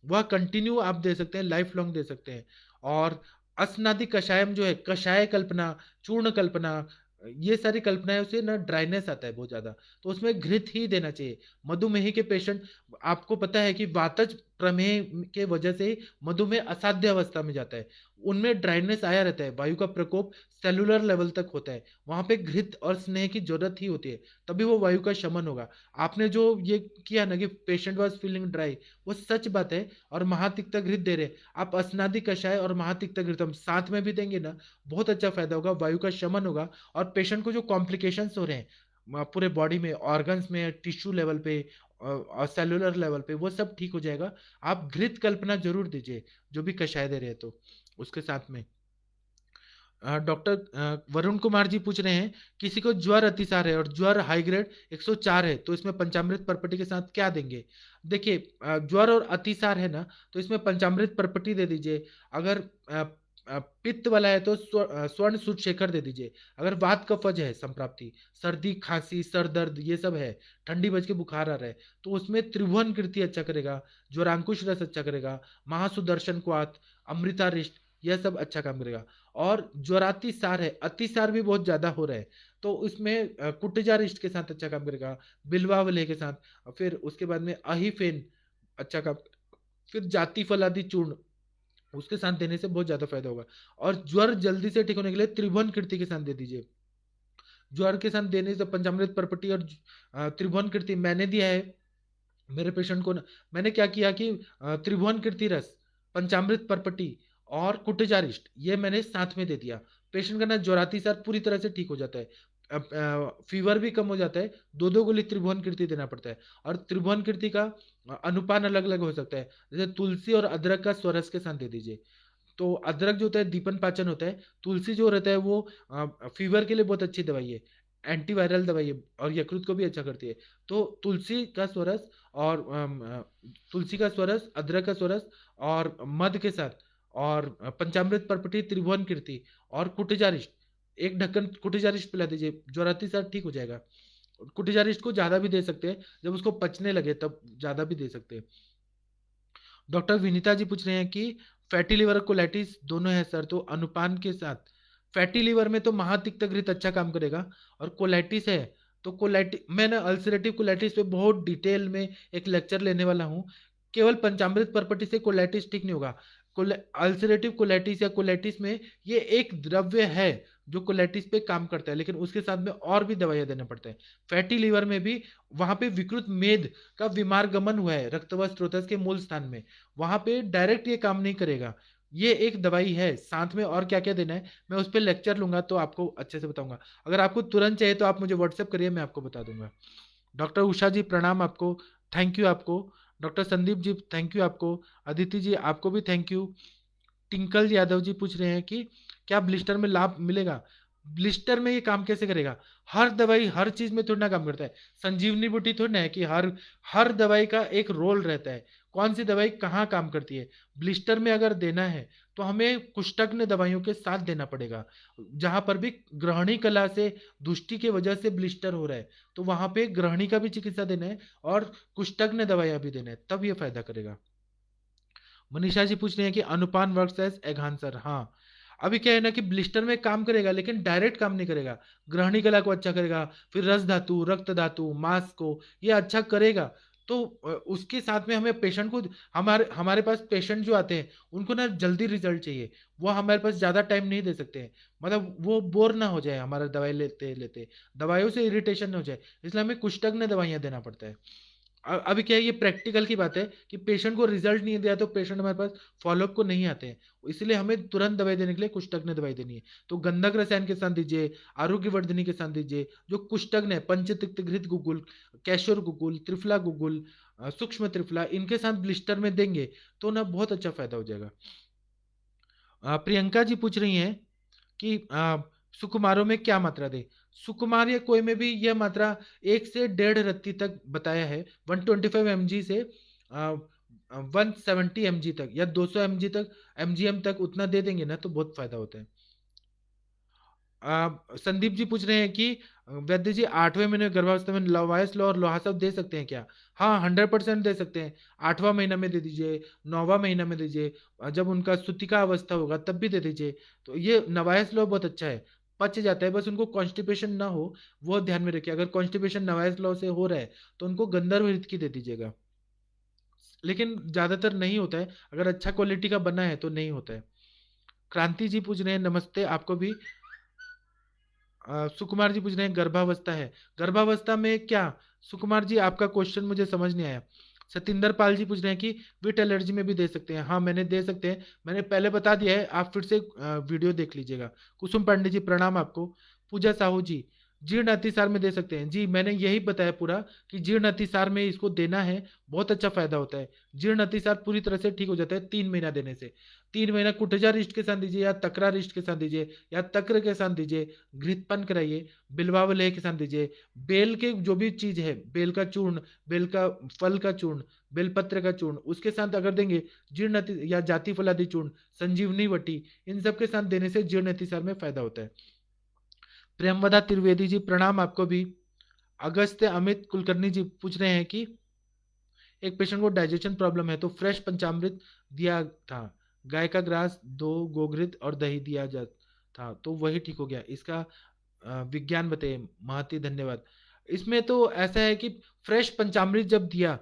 वह कंटिन्यू आप दे सकते हैं, लाइफ लॉन्ग दे सकते हैं। और असनादि कषायम जो है, कषाय कल्पना, चूर्ण कल्पना, ये सारी कल्पनाएं से ना ड्राइनेस आता है बहुत ज्यादा, तो उसमें घृत ही देना चाहिए। मधुमेही के पेशेंट, आपको पता है कि वातज प्रमेह के वजह से मधुमेह असाध्य अवस्था में जाता है, उनमें ड्राइनेस आया रहता है, वायु का प्रकोप सेलुलर लेवल तक होता है, वहां पे घृत और स्नेह की जरूरत ही होती है, तभी वो वायु का शमन होगा। आपने जो ये किया ना कि पेशेंट वाज फीलिंग ड्राई, वो सच बात है। और महातिक्ता घृत दे रहे, आप अस्नादि कषाय और महातिक्ता घृतम साथ में भी देंगे ना, बहुत अच्छा फायदा होगा, वायु का शमन होगा। और पेशेंट को जो कॉम्प्लिकेशंस हो रहे हैं पूरे बॉडी में, ऑर्गन्स में, टिश्यू लेवल पे और सेलुलर लेवल पे, वो सब ठीक हो जाएगा। आप घृत कल्पना जरूर दीजिए, जो भी कषाय दे रहे हैं तो उसके साथ में। डॉक्टर वरुण कुमार जी पूछ रहे हैं, किसी को ज्वर अतिसार है और ज्वर हाई ग्रेड 104 है, तो इसमें पंचामृत परपटी के साथ क्या देंगे? देखिए, ज्वर और अतिसार है ना, तो इसमें पंचामृत परपटी दे दीजिए। अगर पित्त वाला है तो स्वर्ण सूत शेखर दे दीजिए। अगर वात कफज है, संप्राप्ति, सर्दी, खांसी, सर दर्द, ये सब है, ठंडी बज के बुखार आ रहा है, तो उसमें त्रिभुवन कीर्ति अच्छा करेगा, ज्वरांकुश रस अच्छा करेगा, महासुदर्शन क्वाथ, अमृतारिष्ट, यह सब अच्छा काम करेगा। और ज्वरातिसार है, अतिसार भी बहुत ज्यादा हो रहा है, तो उसमें कुटजारिष्ट के साथ अच्छा काम करेगा, बिल्वावले के साथ, और फिर उसके बाद में अहिफेन अच्छा काम, फिर जाति फलादि चूर्ण, उसके साथ देने से बहुत ज्यादा फायदा होगा। और ज्वर जल्दी से ठीक होने के लिए त्रिभुवन कीर्ति के साथ दे दीजिए। ज्वर के साथ देने से पंचामृत परपटी और त्रिभुवन कीर्ति मैंने दिया है मेरे पेशेंट को ना। मैंने क्या किया कि त्रिभुवन कीर्ति रस, पंचामृत परपटी और कुटजारिष्ट, ये मैंने साथ में दे दिया। पेशेंट का ना ज्वरातिसार पूरी तरह से ठीक हो जाता है, फीवर भी कम हो जाता है। दो दो गोली त्रिभुवन कीर्ति देना पड़ता है। और त्रिभुवन कीर्ति का अनुपान अलग अलग हो सकता है, जैसे तुलसी और अदरक का स्वरस के साथ दे दीजिए। तो अदरक जो होता है दीपन पाचन होता है, तुलसी जो रहता है वो फीवर के लिए बहुत अच्छी दवाई है, एंटीवायरल दवाई है, और यकृत को भी अच्छा करती है। तो तुलसी का स्वरस और तुलसी का स्वरस, अदरक का स्वरस और मध के साथ, और पंचामृत परपटी, त्रिभुवन कीर्ति और कुटजारिष्ट, एक ढक्कन कुटजारिष्ट पिला दीजिए, ज्वराती साथ ठीक हो जाएगा। कुटजारिष्ट को ज्यादा भी दे सकते हैं, जब उसको पचने लगे तब ज्यादा भी दे सकते हैं। डॉक्टर विनीता जी पूछ रहे हैं कि फैटी लिवर और कोलाइटिस दोनों है सर, तो अनुपान के साथ फैटी लिवर में तो महातिक्त घृत अच्छा काम करेगा, और कोलाइटिस है तो कोलाइटिस, मैं ना अल्सरेटिव कोलाइटिस पे बहुत डिटेल में एक लेक्चर लेने वाला हूँ। केवल पंचामृत परपटी से कोलाइटिस ठीक नहीं होगा। अल्सरेटिव कोलाइटिस या कोलाइटिस में ये एक द्रव्य है जो कोलाइटिस पे काम करता है, लेकिन उसके साथ में और भी दवाइयां देना पड़ता है। फैटी लिवर में भी वहां पे विकृत मेद का विमार्गमन हुआ है रक्तवास स्रोतस के मूल स्थान में, वहां पे डायरेक्ट ये काम नहीं करेगा। ये एक दवाई है, साथ में और क्या क्या देना है मैं उस पर लेक्चर लूंगा तो आपको अच्छे से बताऊंगा। अगर आपको तुरंत चाहिए तो आप मुझे व्हाट्सएप करिए, मैं आपको बता दूंगा। डॉक्टर उषा जी प्रणाम आपको, थैंक यू आपको। Doctor Sandeep ji thank you आपको। अदिति जी आपको भी थैंक यू। टिंकल यादव जी पूछ रहे हैं कि क्या ब्लिस्टर में लाभ मिलेगा? ब्लिस्टर में ये काम कैसे करेगा? हर दवाई हर चीज में थोड़ी ना काम करता है। संजीवनी बूटी थोड़ी ना है कि हर हर दवाई का एक रोल रहता है। कौन सी दवाई कहाँ काम करती है। ब्लिस्टर में अगर देना है तो हमें कुष्ठग्न दवाइयों के साथ देना पड़ेगा। जहां पर भी ग्रहणी कला से दुष्टि की वजह से ब्लिस्टर हो रहा है, तो वहां पे ग्रहणी का भी चिकित्सा देना है और कुष्ठग्न दवाइयां भी देना है, तब ये फायदा करेगा। मनीषा जी पूछ रहे हैं कि अनुपान वर्क्स एज एघांसर। हाँ, अभी क्या है ना कि ब्लिस्टर में काम करेगा लेकिन डायरेक्ट काम नहीं करेगा। ग्रहणी कला को अच्छा करेगा, फिर रस धातु, रक्त धातु, मांस को ये अच्छा करेगा। तो उसके साथ में हमें पेशेंट को, हमारे हमारे पास पेशेंट जो आते हैं उनको ना जल्दी रिजल्ट चाहिए, वो हमारे पास ज्यादा टाइम नहीं दे सकते हैं। मतलब वो बोर ना हो जाए हमारा दवाई लेते लेते, दवाइयों से इरिटेशन ना हो जाए, इसलिए हमें कुष्ठग्न दवाइयां देना पड़ता है। अभी क्या है, ये प्रैक्टिकल की बात है कि पेशेंट को रिजल्ट नहीं दिया तो पेशेंट हमारे पास फॉलोअप को नहीं आते हैं, इसलिए हमें तुरंत दवाई देने के लिए कुष्ठग्न दवाई देनी है। तो गंधक रसायन के साथ दीजिए, आरोग्य वर्धनी के साथ दीजिए। जो कुष्ठग्न है, पंचतिक्त घृत गुगुल, कैशोर गुगुल, त्रिफला गुगुल, सूक्ष्म त्रिफला, इनके साथ ब्लिस्टर में देंगे तो ना बहुत अच्छा फायदा हो जाएगा। प्रियंका जी पूछ रही हैं कि सुकुमारों में क्या मात्रा दे। सुकुमार या कोई में भी यह मात्रा 1 से 1.5 रत्ती तक बताया है। 125 mg से 170 mg तक या 200 mg तक, mgm तक उतना दे देंगे ना तो बहुत फायदा होता है। संदीप जी पूछ रहे हैं कि वैद्य जी 8वें महीने गर्भावस्था में लवाइस लो और लोहासब दे सकते हैं क्या। हाँ, 100% दे सकते हैं। 8वां महीना में दे दीजिए, 9वां महीना में दीजिए, जब उनका सुतिका अवस्था होगा तब भी दे दीजिए। तो ये नवायस लो बहुत अच्छा है, पच जाता है, बस उनको कॉन्स्टिपेशन ना हो वो ध्यान में रखिए। अगर कॉन्स्टिपेशन नवायस लो से हो रहा है तो उनको गंधर्व हृत की दे दीजिएगा, लेकिन ज्यादातर नहीं होता है, अगर अच्छा क्वालिटी का बना है तो नहीं होता है। क्रांति जी पूछ रहे हैं नमस्ते आपको भी। सुकुमार जी पूछ रहे हैं गर्भावस्था है, गर्भावस्था में क्या। सुकुमार जी आपका क्वेश्चन मुझे समझ नहीं आया। सतिंदर पाल जी पूछ रहे हैं कि विट एलर्जी में भी दे सकते हैं। हाँ, मैंने दे सकते हैं, मैंने पहले बता दिया है, आप फिर से वीडियो देख लीजिएगा। कुसुम पांडे जी प्रणाम आपको। पूजा साहू जी जीर्ण अतिसार में दे सकते हैं जी, मैंने यही बताया पूरा कि जीर्ण अतिसार में इसको देना है, बहुत अच्छा फायदा होता है। जीर्ण अतिसार पूरी तरह से ठीक हो जाता है 3 महीना देने से। 3 महीना कुटजा रिष्ट के साथ दीजिए या तकरा रिष्ट के साथ दीजिए या तक्र के साथ दीजिए, घृतपन कराइए, बिल्वावलेह के साथ दीजिए। बेल के जो भी चीज है, बेल का चूर्ण, बेल का फल का चूर्ण, बेलपत्र का चूर्ण, उसके साथ अगर देंगे, या जाति फलादि चूर्ण, संजीवनी वटी, इन सब के साथ देने से जीर्ण अतिसार में फायदा होता है। प्रेमवदा त्रिवेदी जी प्रणाम आपको भी। अगस्त्य अमित कुलकर्णी जी पूछ रहे हैं कि एक पेशेंट को डाइजेशन प्रॉब्लम है तो फ्रेश पंचामृत दिया था, गाय का ग्रास, 2 गोघृत और दही दिया जा था तो वही ठीक हो गया, इसका विज्ञान बताइए। महती धन्यवाद। इसमें तो ऐसा है कि फ्रेश पंचामृत जब दिया,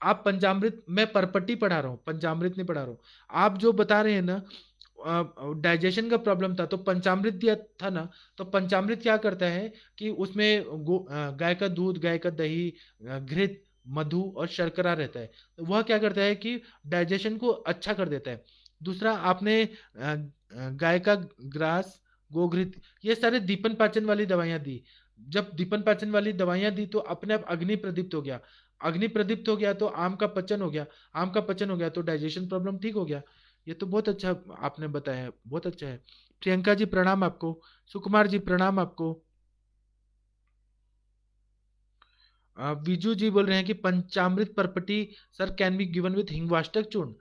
आप पंचामृत, मैं परपट्टी पढ़ा रहा हूँ, पंचामृत नहीं पढ़ा रहा हूँ। आप जो बता रहे हैं ना डाइजेशन का प्रॉब्लम था तो पंचामृत दिया था ना, तो पंचामृत क्या करता है कि उसमें गाय का दूध, गाय का दही, घृत, मधु और शर्करा रहता है, तो वह क्या करता है कि डाइजेशन को अच्छा कर देता है। दूसरा, आपने गाय का ग्रास, गोघृत, ये सारे दीपन पाचन वाली दवाइयां दी। जब दीपन पाचन वाली दवाइयां दी तो अपने आप अग्नि प्रदीप्त हो गया, अग्नि प्रदीप्त हो गया तो आम का पचन हो गया, आम का पचन हो गया तो डाइजेशन प्रॉब्लम ठीक हो गया। ये तो बहुत अच्छा आपने बताया, बहुत अच्छा है। प्रियंका जी प्रणाम आपको। सुकुमार जी प्रणाम आपको। विजू जी बोल रहे हैं कि Panchamrit Parpati sir can be given with Hingvashtak Churna.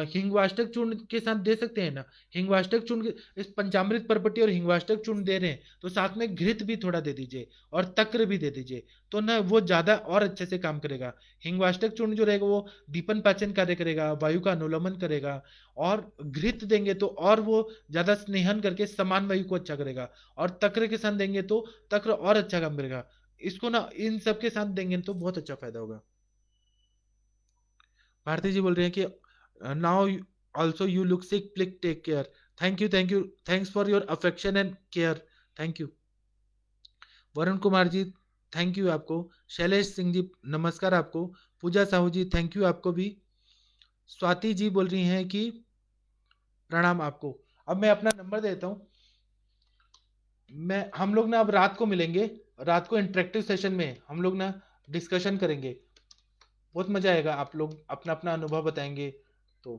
Hingvashtak चूर्ण के साथ दे सकते हैं ना। हिंगवाष्टक चूर्ण इस पंचामृत परपटी और हिंगवाष्टक चूर्ण दे रहे हैं तो साथ में घृत भी थोड़ा दे दीजिए और तक्र भी दे दीजिए, तो ना वो ज्यादा और अच्छे से काम करेगा। हिंगवाष्टक चूर्ण जो रहेगा वो दीपन पाचन कार्य करेगा, वायु का अनुलमन करेगा, और घृत देंगे तो और वो ज्यादा स्नेहन करके समान वायु को अच्छा करेगा, और तक्र के साथ देंगे तो तक्र और अच्छा काम करेगा। इसको ना इन सब के साथ देंगे तो बहुत अच्छा फायदा होगा। भारती जी बोल रहे हैं कि now also you look sick, please take care. Thank you, thank you, thanks for your affection and care, thank you. Varun Kumar ji thank you आपको। शैलेश सिंह जी नमस्कार आपको। पूजा साहू जी थैंक यू आपको भी। स्वाति जी बोल रही हैं कि प्रणाम आपको। अब मैं अपना नंबर देता हूँ। मैं हम लोग ना अब रात को मिलेंगे, रात को इंटरेक्टिव सेशन में हम लोग ना डिस्कशन करेंगे, बहुत मजा आएगा, आप लोग अपना अपना अनुभव बताएंगे। तो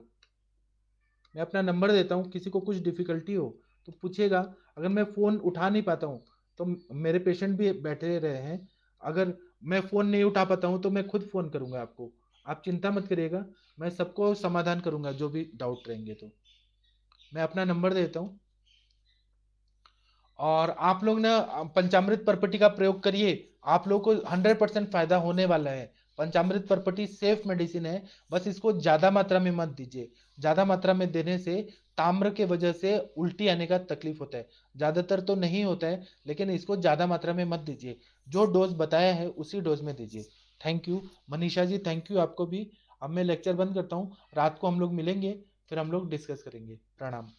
मैं अपना नंबर देता हूँ, किसी को कुछ डिफिकल्टी हो तो पूछिएगा। अगर मैं फ़ोन उठा नहीं पाता हूँ तो मेरे पेशेंट भी बैठे रहे हैं, अगर मैं फ़ोन नहीं उठा पाता हूँ तो मैं खुद फ़ोन करूँगा आपको, आप चिंता मत करिएगा, मैं सबको समाधान करूँगा जो भी डाउट रहेंगे तो। मैं अपना नंबर देता हूँ और आप लोग ना पंचामृत पर्पटी का प्रयोग करिए, आप लोग को 100% फ़ायदा होने वाला है। पंचामृत पर्पटी सेफ मेडिसिन है, बस इसको ज़्यादा मात्रा में मत दीजिए। ज़्यादा मात्रा में देने से ताम्र के वजह से उल्टी आने का तकलीफ होता है। ज़्यादातर तो नहीं होता है, लेकिन इसको ज़्यादा मात्रा में मत दीजिए। जो डोज़ बताया है उसी डोज़ में दीजिए। Thank you. Manisha ji, thank you आपको भी। अब मैं लेक्चर बंद करता हूँ, रात को हम लोग मिलेंगे, फिर हम लोग डिस्कस करेंगे। प्रणाम।